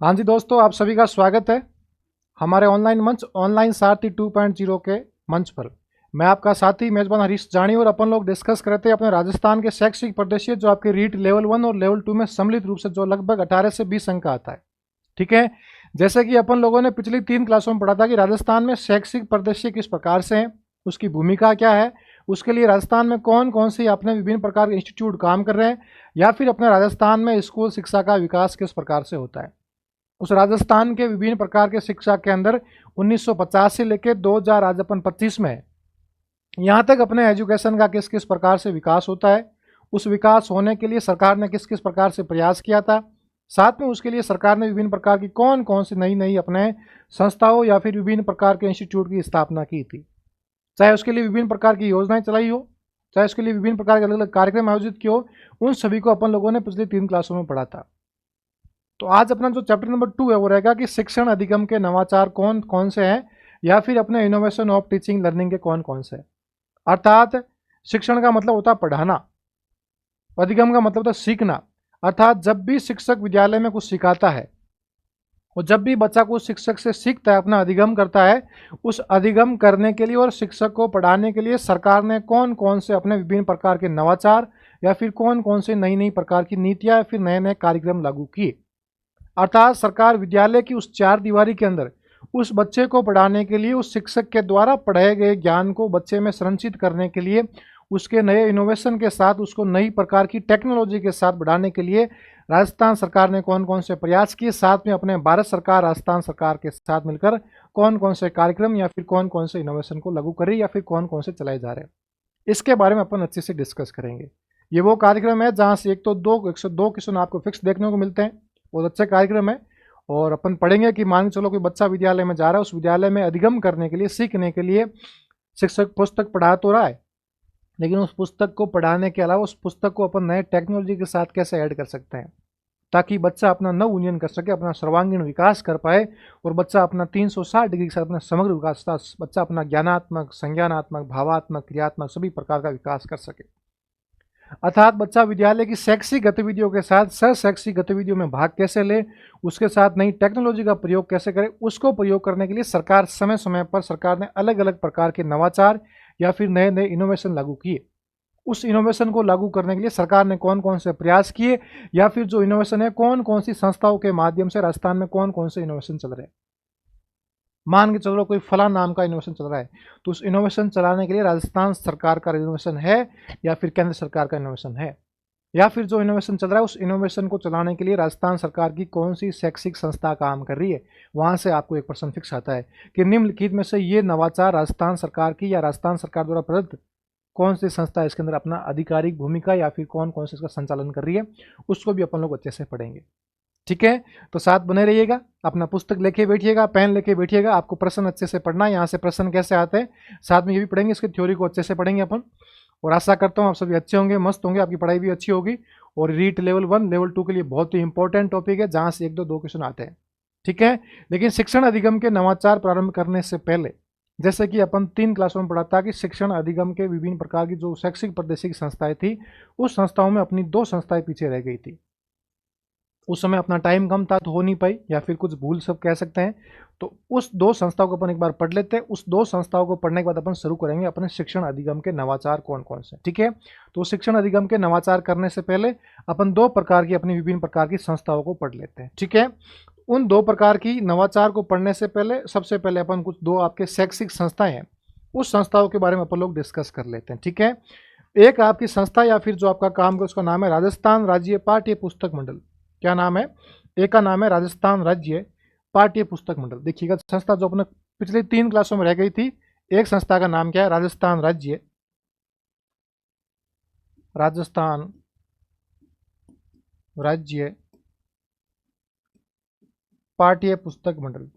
हाँ जी दोस्तों, आप सभी का स्वागत है हमारे ऑनलाइन मंच ऑनलाइन सारथी 2.0 के मंच पर। मैं आपका साथी मेजबान हरीश जानी और अपन लोग डिस्कस करते हैं अपने राजस्थान के शैक्षिक परिदृश्य जो आपके रीट लेवल 1 और लेवल 2 में सम्मिलित रूप से जो लगभग 18 से 20 अंक का आता है। ठीक है, जैसे कि अपन लोगों ने पिछली 3 क्लासों में पढ़ा था कि राजस्थान में शैक्षिक परिदृश्य किस प्रकार से है, उसकी भूमिका क्या है, उसके लिए राजस्थान में कौन कौन सी अपने विभिन्न प्रकार के इंस्टीट्यूट काम कर रहे हैं, या फिर अपने राजस्थान में स्कूल शिक्षा का विकास किस प्रकार से होता है। उस राजस्थान के विभिन्न प्रकार के शिक्षा के अंदर 1950 से लेकर 2000 आज अपन 25 में है, यहाँ तक अपने एजुकेशन का किस किस प्रकार से विकास होता है, उस विकास होने के लिए सरकार ने किस किस प्रकार से प्रयास किया था, साथ में उसके लिए सरकार ने विभिन्न प्रकार की कौन कौन सी नई नई अपने संस्थाओं या फिर विभिन्न प्रकार के इंस्टीट्यूट की स्थापना की थी, चाहे उसके लिए विभिन्न प्रकार की योजनाएं चलाई हो, चाहे उसके लिए विभिन्न प्रकार के अलग अलग कार्यक्रम आयोजित किए हो, उन सभी को अपन लोगों ने पिछली 3 क्लासों में पढ़ा था। तो आज अपना जो चैप्टर नंबर 2 है वो रहेगा कि शिक्षण अधिगम के नवाचार कौन कौन से हैं, या फिर अपने इनोवेशन ऑफ टीचिंग लर्निंग के कौन कौन से हैं। अर्थात शिक्षण का मतलब होता है पढ़ाना, अधिगम का मतलब होता है सीखना। अर्थात जब भी शिक्षक विद्यालय में कुछ सिखाता है और जब भी बच्चा कुछ शिक्षक से सीखता है, अपना अधिगम करता है, उस अधिगम करने के लिए और शिक्षक को पढ़ाने के लिए सरकार ने कौन कौन से अपने विभिन्न प्रकार के नवाचार या फिर कौन कौन से नई नई प्रकार की नीतियां या फिर नए नए कार्यक्रम लागू किए। अर्थात सरकार विद्यालय की उस चार दीवारी के अंदर उस बच्चे को पढ़ाने के लिए, उस शिक्षक के द्वारा पढ़ाए गए ज्ञान को बच्चे में संरचित करने के लिए, उसके नए इनोवेशन के साथ, उसको नई प्रकार की टेक्नोलॉजी के साथ बढ़ाने के लिए राजस्थान सरकार ने कौन कौन से प्रयास किए, साथ में अपने भारत सरकार राजस्थान सरकार के साथ मिलकर कौन कौन से कार्यक्रम या फिर कौन कौन से इनोवेशन को लागू कर रही या फिर कौन कौन से चलाए जा रहे हैं, इसके बारे में अपन अच्छे से डिस्कस करेंगे। ये वो कार्यक्रम है जहाँ से 102 क्वेश्चन आपको फिक्स देखने को मिलते हैं, बहुत अच्छा कार्यक्रम है। और अपन पढ़ेंगे कि मान के चलो कि बच्चा विद्यालय में जा रहा है, उस विद्यालय में अधिगम करने के लिए, सीखने के लिए शिक्षक पुस्तक पढ़ा तो रहा है, लेकिन उस पुस्तक को पढ़ाने के अलावा उस पुस्तक को अपन नए टेक्नोलॉजी के साथ कैसे ऐड कर सकते हैं, ताकि बच्चा अपना नव उन्नयन कर सके, अपना सर्वांगीण विकास कर पाए और बच्चा अपना 360 डिग्री के साथ अपना समग्र विकास, बच्चा अपना ज्ञानात्मक, संज्ञानात्मक, भावात्मक, क्रियात्मक सभी प्रकार का विकास कर सके। अर्थात बच्चा विद्यालय की शैक्षिक गतिविधियों के साथ सह शैक्षिक गतिविधियों में भाग कैसे ले, उसके साथ नई टेक्नोलॉजी का प्रयोग कैसे करे, उसको प्रयोग करने के लिए सरकार समय समय पर सरकार ने अलग अलग प्रकार के नवाचार या फिर नए नए इनोवेशन लागू किए। उस इनोवेशन को लागू करने के लिए सरकार ने कौन कौन से प्रयास किए, या फिर जो इनोवेशन है कौन कौन सी संस्थाओं के माध्यम से राजस्थान में कौन कौन से इनोवेशन चल रहे हैं। मान के चलो कोई फला नाम का इनोवेशन चल रहा है, तो उस इनोवेशन चलाने के लिए राजस्थान सरकार का इनोवेशन है या फिर केंद्र सरकार का इनोवेशन है, या फिर जो इनोवेशन चल रहा है उस इनोवेशन को चलाने के लिए राजस्थान सरकार की कौन सी शैक्षिक संस्था काम कर रही है। वहाँ से आपको एक प्रश्न फिक्स आता है कि निम्नलिखित में से ये नवाचार राजस्थान सरकार की या राजस्थान सरकार द्वारा प्रदत्त कौन सी संस्था इसके अंदर अपना आधिकारिक भूमिका या फिर कौन कौन से इसका संचालन कर रही है, उसको भी अपन लोग अच्छे से पढ़ेंगे। ठीक है, तो साथ बने रहिएगा, अपना पुस्तक लेके बैठिएगा, पेन लेके बैठिएगा। आपको प्रश्न अच्छे से पढ़ना है, यहाँ से प्रश्न कैसे आते हैं साथ में ये भी पढ़ेंगे, इसकी थ्योरी को अच्छे से पढ़ेंगे अपन। और आशा करता हूँ आप सभी अच्छे होंगे, मस्त होंगे, आपकी पढ़ाई भी अच्छी होगी। और रीट लेवल 1 लेवल 2 के लिए बहुत ही इंपॉर्टेंट टॉपिक है, जहाँ से 1 2 क्वेश्चन आते हैं। ठीक है, लेकिन शिक्षण अधिगम के नवाचार प्रारंभ करने से पहले, जैसे कि अपन 3 क्लासों में पढ़ा था कि शिक्षण अधिगम के विभिन्न प्रकार की जो शैक्षिक प्रादेशिक संस्थाएं थी, उस संस्थाओं में अपनी 2 संस्थाएं पीछे रह गई थी। उस समय अपना टाइम कम था तो हो नहीं पाई, या फिर कुछ भूल सब कह सकते हैं। तो उस 2 संस्थाओं को अपन एक बार पढ़ लेते हैं। उस 2 संस्थाओं को पढ़ने के बाद अपन शुरू करेंगे अपने शिक्षण अधिगम के नवाचार कौन कौन से। ठीक है, तो शिक्षण अधिगम के नवाचार करने से पहले अपन 2 प्रकार की अपनी विभिन्न प्रकार की संस्थाओं को पढ़ लेते हैं। ठीक है, उन 2 प्रकार की नवाचार को पढ़ने से पहले सबसे पहले अपन कुछ 2 आपके शैक्षिक संस्थाएं हैं, उस संस्थाओं के बारे में अपन लोग डिस्कस कर लेते हैं। ठीक है, एक आपकी संस्था या फिर जो आपका काम है उसका नाम है राजस्थान राज्य पाठ्य पुस्तक मंडल। क्या नाम है? एक का नाम है राजस्थान राज्य पाठ्य पुस्तक मंडल। देखिएगा, संस्था जो अपने पिछले 3 क्लासों में रह गई थी, एक संस्था का नाम क्या है? राजस्थान राज्य पाठ्य पुस्तक मंडल।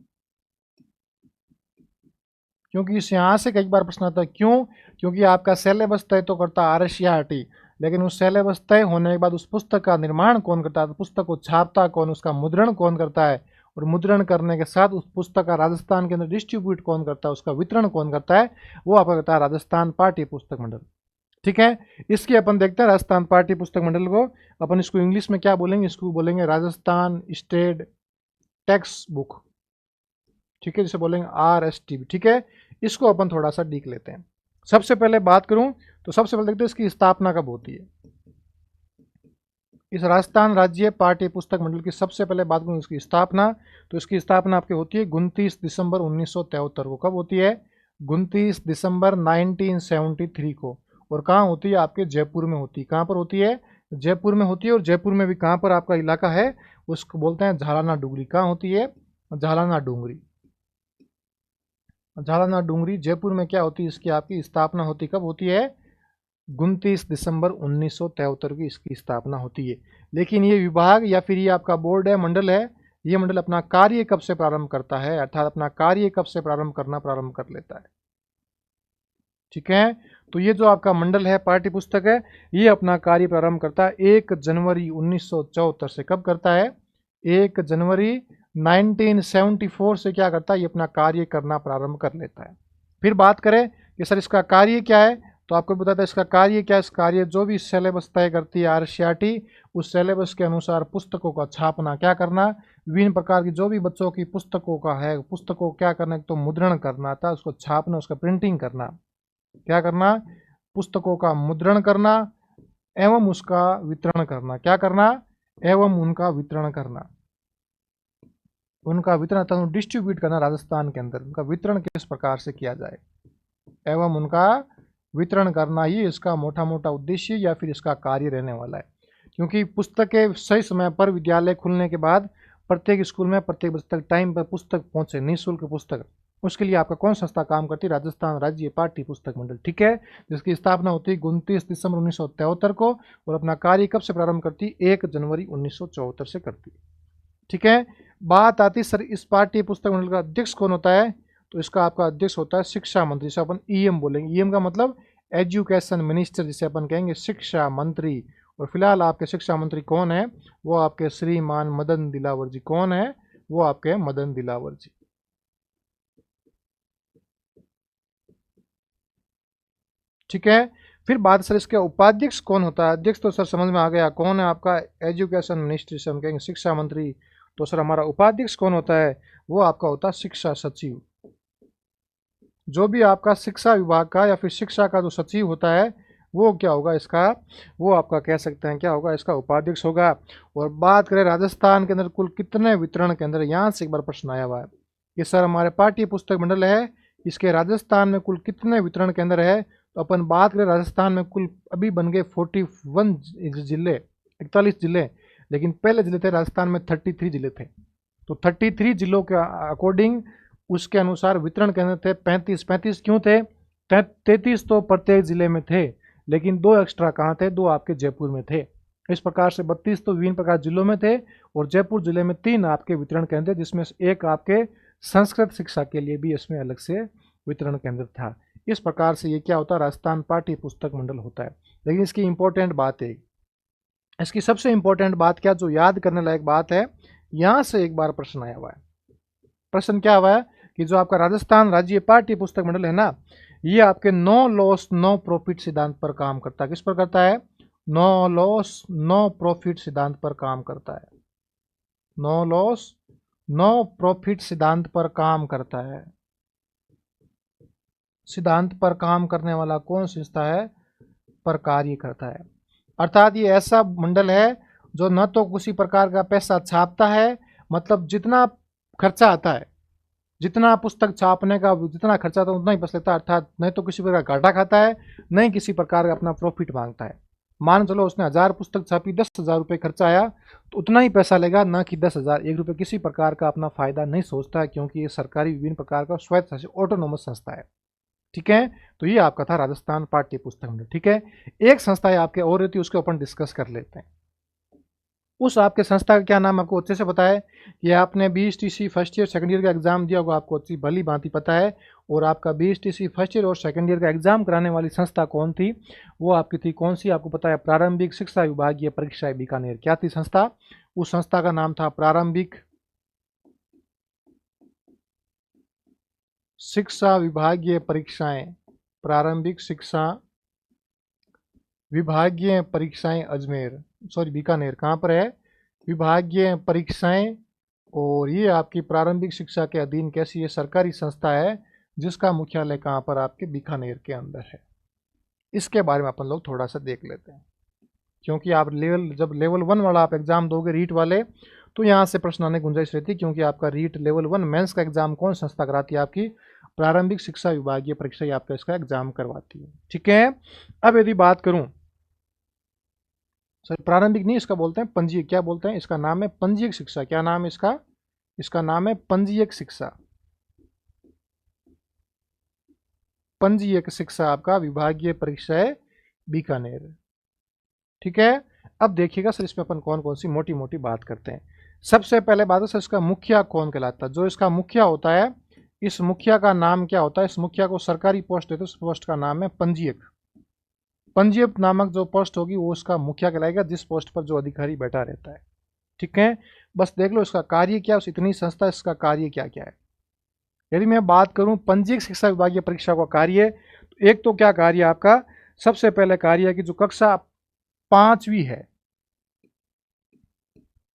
क्योंकि इस यहाँ से कई बार प्रश्न आता है, क्यों? क्योंकि आपका सिलेबस तय तो करता है RSCRT, लेकिन उस सिलेबस तय होने के बाद उस पुस्तक का निर्माण कौन करता है, तो पुस्तक को छापता कौन, उसका मुद्रण कौन करता है, और मुद्रण करने के साथ उस पुस्तक का राजस्थान के अंदर डिस्ट्रीब्यूट कौन करता है, उसका वितरण कौन करता है, वो आपका करता है राजस्थान पाठ्य पुस्तक मंडल। ठीक है, इसकी अपन देखते हैं राजस्थान पाठ्य पुस्तक मंडल को। अपन इसको इंग्लिश में क्या बोलेंगे? इसको बोलेंगे राजस्थान स्टेट टेक्स्ट बुक, ठीक है, जिसे बोलेंगे RSTB, ठीक है। इसको अपन थोड़ा सा डीक लेते हैं। सबसे पहले बात करूं तो सबसे पहले देखते हैं इसकी स्थापना कब होती है। इस राजस्थान राज्य पाठ्य पुस्तक मंडल की सबसे पहले बात करूं इसकी स्थापना, तो इसकी स्थापना आपकी होती है 29 दिसंबर 1973 को। कब होती है? 29 दिसंबर 1973 को। और कहाँ होती है? आपके जयपुर में होती है। कहाँ पर होती है? जयपुर में होती है। और जयपुर में भी कहाँ पर आपका इलाका है, उसको बोलते हैं झालाना डूंगरी। कहाँ होती है? झालाना डूंगरी। झालाना डूंगरी जयपुर में क्या होती है? इसकी आपकी स्थापना होती कब होती है? 29 दिसंबर 1973 की इसकी स्थापना होती है। लेकिन ये विभाग या फिर ये आपका बोर्ड है, मंडल है, ये मंडल अपना कार्य कब से प्रारंभ करता है, अर्थात अपना कार्य कब से प्रारंभ कर लेता है, ठीक है। तो ये जो आपका मंडल है, पाठ्य पुस्तक है, ये अपना कार्य प्रारंभ करता है 1 जनवरी 1974 से। कब करता है? 1 जनवरी 1974 से क्या करता है? ये अपना कार्य करना प्रारंभ कर लेता है। फिर बात करें कि सर इसका कार्य क्या है, तो आपको बताता है इसका कार्य क्या है। इस कार्य जो भी सिलेबस तय करती है RCRT, उस सिलेबस के अनुसार पुस्तकों का छापना, क्या करना, विभिन्न प्रकार की जो भी बच्चों की पुस्तकों का है, पुस्तकों को क्या करना, तो मुद्रण करना था, उसको छापना, उसका प्रिंटिंग करना, क्या करना, पुस्तकों का मुद्रण करना एवं उसका वितरण करना। क्या करना? एवं उनका वितरण करना। उनका वितरण डिस्ट्रीब्यूट करना राजस्थान के अंदर, उनका वितरण किस प्रकार से किया जाए एवं उनका वितरण करना ही इसका मोटा मोटा उद्देश्य या फिर इसका कार्य रहने वाला है। क्योंकि पुस्तकें सही समय पर विद्यालय खुलने के बाद प्रत्येक स्कूल में प्रत्येक बच्चे तक टाइम पर पुस्तक पहुंचे, निःशुल्क पुस्तक, उसके लिए आपका कौन संस्था काम करती है? राजस्थान राज्य पाठ्य पुस्तक मंडल, ठीक है, जिसकी स्थापना होती है 29 दिसंबर 1973 को और अपना कार्य कब से प्रारंभ करती है? 1 जनवरी 1974 से करती है, ठीक है। बात आती सर इस पाठ्य पुस्तक मंडल का अध्यक्ष कौन होता है, तो इसका आपका अध्यक्ष होता है शिक्षा मंत्री, जिसे अपन EM बोलेंगे। EM का मतलब एजुकेशन मिनिस्टर, जिसे अपन कहेंगे शिक्षा मंत्री। और फिलहाल आपके शिक्षा मंत्री कौन है? वो आपके श्रीमान मदन दिलावर जी। कौन है? वो आपके मदन दिलावर जी, ठीक है। फिर बात सर इसके उपाध्यक्ष कौन होता है। अध्यक्ष तो सर समझ में आ गया, कौन है आपका एजुकेशन मिनिस्ट्री, से हम कहेंगे शिक्षा मंत्री। तो सर हमारा उपाध्यक्ष कौन होता है? वो आपका होता है शिक्षा सचिव। जो भी आपका शिक्षा विभाग का या फिर शिक्षा का जो सचिव होता है, वो क्या होगा इसका, वो आपका कह सकते हैं क्या होगा, इसका उपाध्यक्ष होगा। और बात करें राजस्थान के अंदर कुल कितने वितरण केंद्र, यहाँ से एक बार प्रश्न आया हुआ है कि सर हमारे पाठ्य पुस्तक मंडल है, इसके राजस्थान में कुल कितने वितरण केंद्र है। तो अपन बात करें राजस्थान में कुल अभी बन गए 41 जिले, 41 जिले, लेकिन पहले जिले थे राजस्थान में 33 जिले थे। तो 33 जिलों के अकॉर्डिंग उसके अनुसार वितरण केंद्र थे 35। 35 क्यों थे? 33 तो प्रत्येक जिले में थे, लेकिन 2 एक्स्ट्रा कहाँ थे? 2 आपके जयपुर में थे। इस प्रकार से 32 तो विभिन्न प्रकार जिलों में थे और जयपुर जिले में 3 आपके वितरण केंद्र, जिसमें एक आपके संस्कृत शिक्षा के लिए भी इसमें अलग से वितरण केंद्र था। इस प्रकार से ये क्या होता है? राजस्थान पाठ्य पुस्तक मंडल होता है। लेकिन इसकी इंपॉर्टेंट बात है, इसकी सबसे इंपॉर्टेंट बात क्या, जो याद करने लायक बात है, यहां से एक बार प्रश्न आया हुआ है। प्रश्न क्या हुआ है कि जो आपका राजस्थान राज्य पाठ्य पुस्तक मंडल है ना, ये आपके नो लॉस नो प्रॉफिट सिद्धांत पर काम करता है। किस पर करता है? नो लॉस नो प्रॉफिट सिद्धांत पर काम करता है। नो लॉस नो प्रॉफिट सिद्धांत पर काम करता है। सिद्धांत पर काम करने वाला कौन संस्था है? पर कार्य करता है। अर्थात ये ऐसा मंडल है जो न तो किसी प्रकार का पैसा छापता है, मतलब जितना खर्चा आता है, जितना पुस्तक छापने का जितना खर्चा आता है उतना ही बस लेता है, अर्थात नहीं तो किसी प्रकार घाटा खाता है, नहीं किसी प्रकार का अपना प्रॉफिट मांगता है। मान चलो उसने 1000 पुस्तक छापी, 10,000 रुपये खर्चा आया, तो उतना ही पैसा लेगा, ना कि 10,000, 1 रुपये। किसी प्रकार का अपना फायदा नहीं सोचता है, क्योंकि ये सरकारी विभिन्न प्रकार का स्वायत्त ऑटोनोमस संस्था है, ठीक है। तो ये आपका था राजस्थान पाठ्य पुस्तक मंडल, ठीक है। एक संस्था है आपके और रहती है, उसके अपन डिस्कस कर लेते हैं। उस आपके संस्था का क्या नाम आपको अच्छे से पता है? ये आपने BSTC first year second year का एग्जाम दिया होगा, आपको अच्छी भली भांति पता है। और आपका BSTC फर्स्ट ईयर और सेकंड ईयर का एग्जाम कराने वाली संस्था कौन थी? वो आपकी थी कौन सी? आपको पता है, प्रारंभिक शिक्षा विभागीय परीक्षाएं बीकानेर। क्या थी संस्था? उस संस्था का नाम था प्रारंभिक शिक्षा विभागीय परीक्षाएं। प्रारंभिक शिक्षा विभागीय परीक्षाएं अजमेर, सॉरी बीकानेर। कहाँ पर है? विभागीय परीक्षाएं और ये आपकी प्रारंभिक शिक्षा के अधीन कैसी ये सरकारी संस्था है जिसका मुख्यालय कहाँ पर आपके बीकानेर के अंदर है। इसके बारे में अपन लोग थोड़ा सा देख लेते हैं, क्योंकि आप जब लेवल 1 वाला आप एग्जाम दोगे रीट वाले, तो यहाँ से प्रश्न आने की गुंजाइश रहती है, क्योंकि आपका रीट लेवल 1 मेंस का एग्जाम कौन संस्था कराती है? आपकी प्रारंभिक शिक्षा विभागीय परीक्षा ही आपका इसका एग्जाम करवाती है। ठीक है, अब यदि बात करूं, सॉरी प्रारंभिक नहीं, इसका बोलते हैं पंजीयक, क्या बोलते हैं? इसका नाम है पंजीयक शिक्षा। क्या नाम है इसका? इसका नाम है पंजीयक शिक्षा। पंजीयक शिक्षा आपका विभागीय परीक्षा है बीकानेर। ठीक है, अब देखिएगा सर इसमें अपन कौन कौन सी मोटी मोटी बात करते हैं। सबसे पहले बात है सर इसका मुखिया कौन कहलाता है? जो इसका मुखिया होता है, इस मुखिया का नाम क्या होता है? इस मुखिया को सरकारी पोस्ट देते हैं, उस पोस्ट का नाम है पंजीयक। पंजीयक नामक जो पोस्ट होगी वो उसका मुखिया कहलाएगा, जिस पोस्ट पर जो अधिकारी बैठा रहता है। ठीक है, बस देख लो इसका कार्य क्या है, उस इतनी संस्था इसका कार्य क्या क्या है। यदि मैं बात करूं पंजीयक शिक्षा विभागीय परीक्षा का कार्य, तो एक तो क्या कार्य आपका, सबसे पहले कार्य है कि जो कक्षा 5वीं है,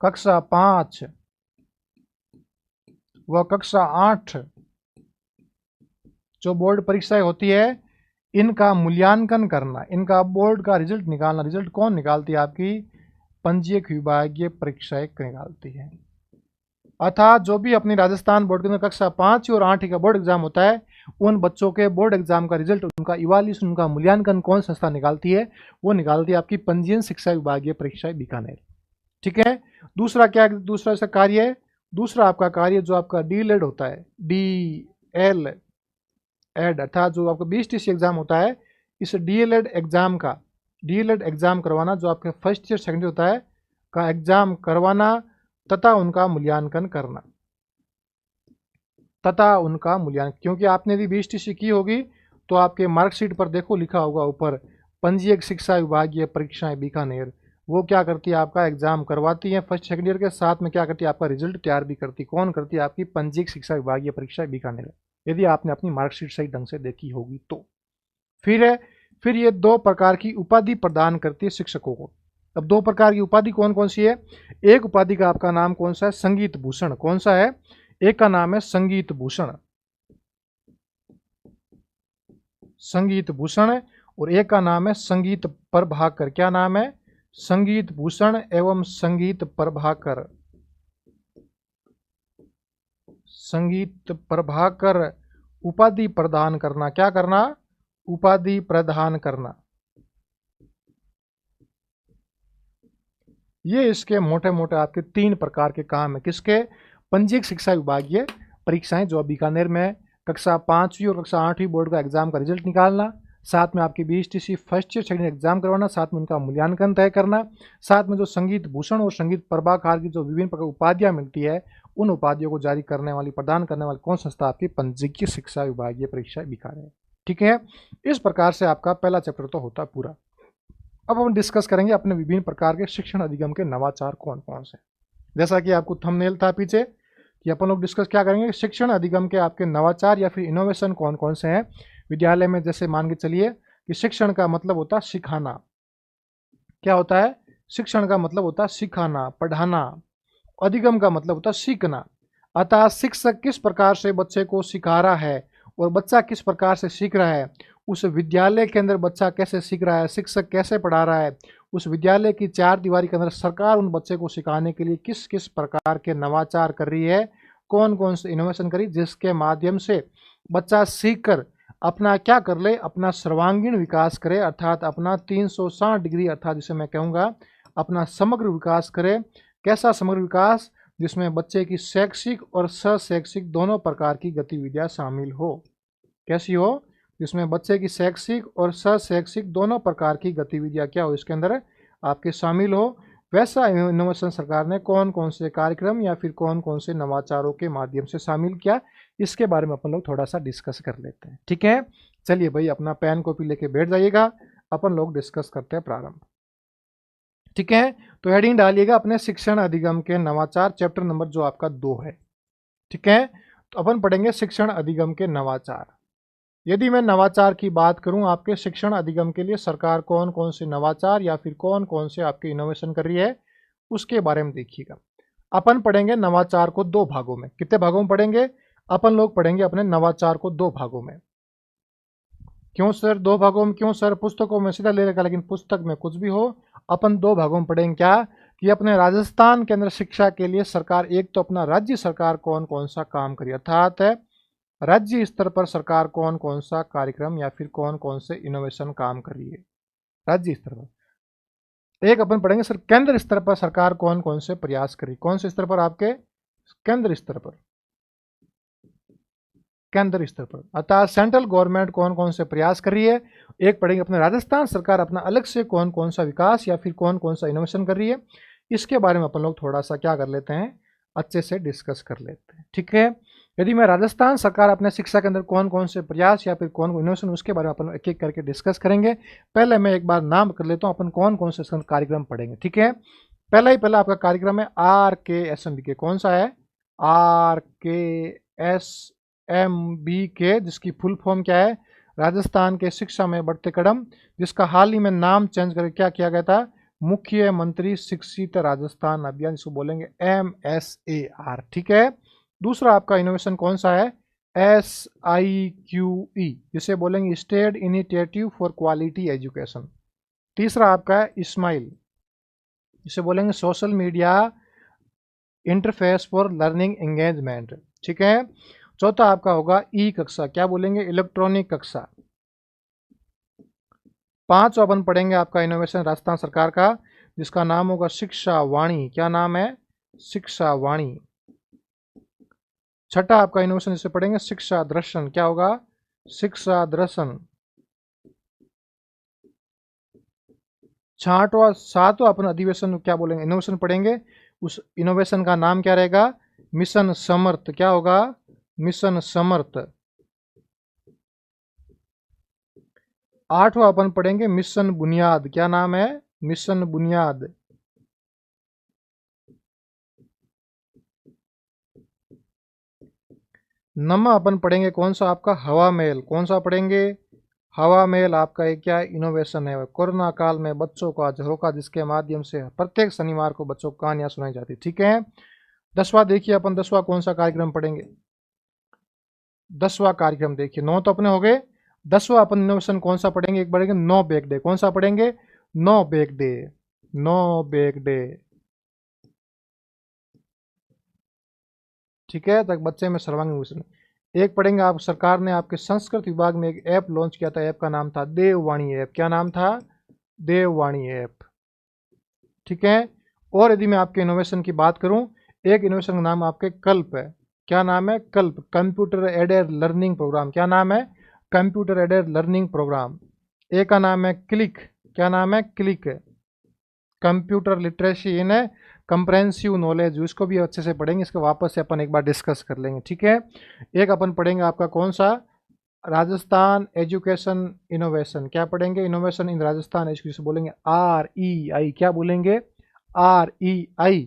कक्षा 5 व कक्षा 8 जो बोर्ड परीक्षाएं होती है, इनका मूल्यांकन करना, इनका बोर्ड का रिजल्ट निकालना। रिजल्ट कौन निकालती है? आपकी पंजीयक विभागीय परीक्षाएं निकालती है। अर्थात जो भी अपनी राजस्थान बोर्ड के अंदर कक्षा 5 और 8 का बोर्ड एग्जाम होता है, उन बच्चों के बोर्ड एग्जाम का रिजल्ट, उनका इवाल्यूएशन, उनका मूल्यांकन कौन संस्था निकालती है? वो निकालती है आपकी पंजीयन शिक्षा विभागीय परीक्षाएं बीकानेर। ठीक है, दूसरा क्या, दूसरा इसका कार्य है, दूसरा आपका कार्य जो आपका DELED होता है, DELED, अर्थात जो आपका BSTC एग्जाम होता है, इस DELED एग्जाम करवाना, जो आपके फर्स्ट ईयर सेकेंड ईयर होता है का एग्जाम करवाना तथा उनका मूल्यांकन करना, क्योंकि आपने यदि BSTC की होगी तो आपके मार्कशीट पर देखो लिखा होगा ऊपर पंजीयक शिक्षा विभागीय परीक्षाएं बीकानेर। वो क्या करती है? आपका एग्जाम करवाती है फर्स्ट सेकंड ईयर के साथ में, क्या करती है? आपका रिजल्ट तैयार भी करती। कौन करती है? आपकी पंजीयक शिक्षा विभागीय परीक्षा बीकानेर, यदि आपने अपनी मार्कशीट सही ढंग से देखी होगी तो। फिर ये 2 प्रकार की उपाधि प्रदान करती है शिक्षकों को। अब 2 प्रकार की उपाधि कौन कौन सी है? एक उपाधि का आपका नाम कौन सा है? संगीत भूषण। कौन सा है? एक का नाम है संगीत भूषण, संगीत भूषण, और एक का नाम है संगीत प्रभाकर। क्या नाम है? संगीत भूषण एवं संगीत प्रभाकर। संगीत प्रभाकर उपाधि प्रदान करना। क्या करना? उपाधि प्रदान करना। ये इसके मोटे मोटे आपके 3 प्रकार के काम है। किसके? पंजीयक शिक्षा विभागीय परीक्षाएं, जो बीकानेर में कक्षा 5वीं और कक्षा 8वीं बोर्ड का एग्जाम का रिजल्ट निकालना, साथ में आपकी BSTC first year second exam करवाना, साथ में उनका मूल्यांकन तय करना, साथ में जो संगीत भूषण और संगीत प्रभाकर की जो विभिन्न प्रकार उपाधियां मिलती है, उन उपाधियों को जारी करने वाली, प्रदान करने वाली कौन संस्था? आपकी पंजीयक शिक्षा विभागीय परीक्षा बीकानेर। ठीक है, इस प्रकार से आपका पहला चैप्टर तो होता पूरा। अब हम डिस्कस करेंगे अपने विभिन्न प्रकार के शिक्षण अधिगम के नवाचार कौन कौन से। जैसा कि आपको थंबनेल था पीछे कि अपन लोग डिस्कस क्या करेंगे, शिक्षण अधिगम के आपके नवाचार या फिर इनोवेशन कौन कौन से हैं विद्यालय में। जैसे मान के चलिए कि शिक्षण का मतलब होता है सिखाना। क्या होता है? शिक्षण का मतलब होता है सिखाना, पढ़ाना। अधिगम का मतलब होता है सीखना। अतः शिक्षक किस प्रकार से बच्चे को सिखा रहा है और बच्चा किस प्रकार से सीख रहा है, उस विद्यालय के अंदर बच्चा कैसे सीख रहा है, शिक्षक कैसे पढ़ा रहा है, उस विद्यालय की 4 दीवारी के अंदर सरकार उन बच्चे को सिखाने के लिए किस किस प्रकार के नवाचार कर रही है, कौन कौन से इनोवेशन करी, जिसके माध्यम से बच्चा सीखकर अपना क्या कर ले, अपना सर्वांगीण विकास करे, अर्थात अपना 360 डिग्री, अर्थात जिसे मैं कहूँगा अपना समग्र विकास करे। कैसा समग्र विकास? जिसमें बच्चे की शैक्षिक और सशैक्षिक दोनों प्रकार की गतिविधियां शामिल हो। कैसी हो? जिसमें बच्चे की शैक्षिक और सशैक्षिक दोनों प्रकार की गतिविधियां क्या हो, इसके अंदर आपके शामिल हो। वैसा इनोवेशन सरकार ने कौन कौन से कार्यक्रम या फिर कौन कौन से नवाचारों के माध्यम से शामिल किया, इसके बारे में अपन लोग थोड़ा सा डिस्कस कर लेते हैं। ठीक है, चलिए भाई अपना पेन कॉपी लेके बैठ जाइएगा, अपन लोग डिस्कस करते हैं प्रारंभ। ठीक है, तो हेडिंग डालिएगा अपने शिक्षण अधिगम के नवाचार, चैप्टर नंबर जो आपका 2 है। ठीक है, तो अपन पढ़ेंगे शिक्षण अधिगम के नवाचार। यदि मैं नवाचार की बात करूं, आपके शिक्षण अधिगम के लिए सरकार कौन कौन से नवाचार या फिर कौन कौन से आपके इनोवेशन कर रही है, उसके बारे में देखिएगा। अपन पढ़ेंगे नवाचार को दो भागों में। कितने भागों में पढ़ेंगे? अपन लोग पढ़ेंगे अपने नवाचार को दो भागों में। क्यों सर दो भागों में? क्यों सर? पुस्तकों में सीधा ले रखा, लेकिन पुस्तक में कुछ भी हो, अपन दो भागों में पढ़ेंगे। क्या कि अपने राजस्थान के अंदर शिक्षा के लिए सरकार, एक तो अपना राज्य सरकार कौन कौन सा काम करी, अर्थात राज्य स्तर पर सरकार कौन कौन सा कार्यक्रम या फिर कौन कौन से इनोवेशन काम कर रही है राज्य स्तर पर। एक अपन पढ़ेंगे सर केंद्र स्तर पर सरकार कौन कौन से प्रयास करी। कौन से स्तर पर? आपके केंद्र स्तर पर, केंद्र स्तर पर, अर्थात सेंट्रल गवर्नमेंट कौन कौन से प्रयास कर रही है। एक पढ़ेंगे अपने राजस्थान सरकार अपना अलग से कौन कौन सा विकास या फिर कौन कौन सा इनोवेशन कर रही है। इसके बारे में अपन लोग थोड़ा सा क्या कर लेते हैं, अच्छे से डिस्कस कर लेते हैं। ठीक है, यदि मैं राजस्थान सरकार अपने शिक्षा के अंदर कौन कौन से प्रयास या फिर कौन इनोवेशन, उसके बारे में अपन एक एक करके डिस्कस करेंगे। पहले मैं एक बार नाम कर लेता हूँ अपन कौन कौन से कार्यक्रम पढ़ेंगे। ठीक है, पहला आपका कार्यक्रम है RKSMBK। कौन सा है? RKSMBK, जिसकी फुल फॉर्म क्या है? राजस्थान के शिक्षा में बढ़ते कदम, जिसका हाल ही में नाम चेंज करके क्या किया गया था? मुख्यमंत्री शिक्षित राजस्थान अभियान, जिसको बोलेंगे MSAR। ठीक है, दूसरा आपका इनोवेशन कौन सा है? SIQE, जिसे बोलेंगे state initiative for quality education. तीसरा आपका है स्माइल, जिसे बोलेंगे social media interface for learning engagement. ठीक है, चौथा आपका होगा ई कक्षा, क्या बोलेंगे? इलेक्ट्रॉनिक कक्षा। पांचवा अपन पढ़ेंगे आपका इनोवेशन राजस्थान सरकार का, जिसका नाम होगा शिक्षा वाणी। क्या नाम है? शिक्षा वाणी। छठा आपका इनोवेशन जिसे पढ़ेंगे शिक्षा दर्शन। क्या होगा? शिक्षा दर्शन। सातवां अपन अधिवेशन क्या बोलेंगे? इनोवेशन पढ़ेंगे। उस इनोवेशन का नाम क्या रहेगा? मिशन समर्थ। क्या होगा? मिशन समर्थ। आठवां अपन पढ़ेंगे मिशन बुनियाद। क्या नाम है? मिशन बुनियाद। नौवां अपन पढ़ेंगे कौन सा? आपका हवा महल। कौन सा पढ़ेंगे? हवा महल आपका एक क्या इनोवेशन है? कोरोना काल में बच्चों का झरोका, जिसके माध्यम से प्रत्येक शनिवार को बच्चों को कहानियां सुनाई जाती। ठीक है, 10वां देखिए अपन 10वां कौन सा कार्यक्रम पढ़ेंगे? 10वां कार्यक्रम देखिए, 9 तो अपने हो गए। 10वां अपन इनोवेशन कौन सा पढ़ेंगे? एक पढ़ेंगे नो बैग डे। कौन सा पढ़ेंगे? No bag day. No bag day. ठीक है, तक बच्चे में सर्वांगीण विकसन। एक पढ़ेंगे आप, सरकार ने आपके संस्कृत विभाग में एक ऐप लॉन्च किया था। ऐप का नाम था देववाणी ऐप। क्या नाम था? देववाणी ऐप। ठीक है, और यदि मैं आपके इनोवेशन की बात करूं, एक इनोवेशन का नाम आपके कल्प है। क्या नाम है? कल्प, कंप्यूटर एडेड लर्निंग प्रोग्राम। क्या नाम है? Computer aided learning program. एक का नाम है क्लिक। क्या नाम है? Click, computer literacy in comprehensive knowledge. इसको भी अच्छे से पढ़ेंगे, इसको वापस से अपन एक बार डिस्कस कर लेंगे। ठीक है, एक अपन पढ़ेंगे आपका कौन सा? Rajasthan education innovation. क्या पढ़ेंगे? इनोवेशन इन राजस्थान एजुकेशन, बोलेंगे REI। क्या बोलेंगे? REI।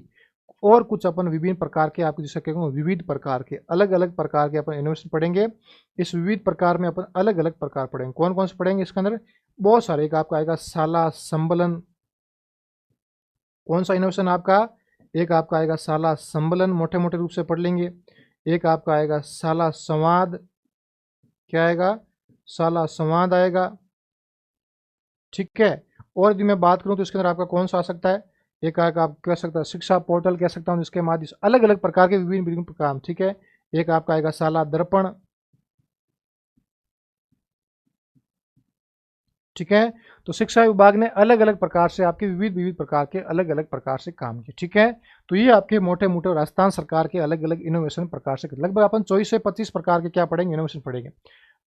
और कुछ अपन विभिन्न प्रकार के, आपको जिसे कहूँगा विविध प्रकार के, अलग अलग प्रकार के अपन इनोवेशन पढ़ेंगे। इस विविध प्रकार में अपन अलग अलग प्रकार पढ़ेंगे। कौन कौन से पढ़ेंगे? इसके अंदर बहुत सारे। एक आपका आएगा शाला संबलन। कौन सा इनोवेशन आपका? एक आपका आएगा शाला संबलन, मोटे मोटे रूप से पढ़ लेंगे। एक आपका आएगा शाला संवाद। क्या आएगा? शाला संवाद आएगा। ठीक है, और यदि मैं बात करूं तो इसके अंदर आपका कौन सा आ सकता है? एक आएगा, आप कह सकता है शिक्षा पोर्टल कह सकता हूं, जिसके माध्यम से अलग अलग प्रकार के विभिन्न विभिन्न प्रकार। ठीक है, एक आपका आएगा शाला दर्पण। ठीक है, तो शिक्षा विभाग ने अलग अलग प्रकार से आपके विविध विविध प्रकार के अलग अलग प्रकार से काम किए। ठीक है, तो ये आपके मोटे मोटे राजस्थान सरकार के अलग अलग इनोवेशन प्रकार से लगभग अपन 24 से 25 प्रकार के क्या पढ़ेंगे? इनोवेशन पढ़ेंगे।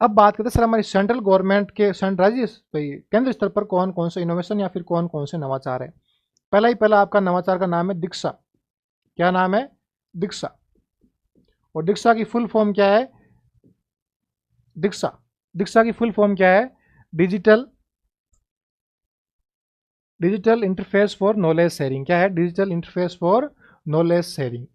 अब बात करते हैं सर हमारी सेंट्रल गवर्नमेंट के राज्य केंद्र स्तर पर कौन कौन से इनोवेशन या फिर कौन कौन से नवाचार है। पहला आपका नवाचार का नाम है दीक्षा। क्या नाम है? दीक्षा। और दीक्षा की फुल फॉर्म क्या है? दीक्षा, दीक्षा की फुल फॉर्म क्या है? Digital interface for knowledge sharing. क्या है? Digital interface for knowledge sharing.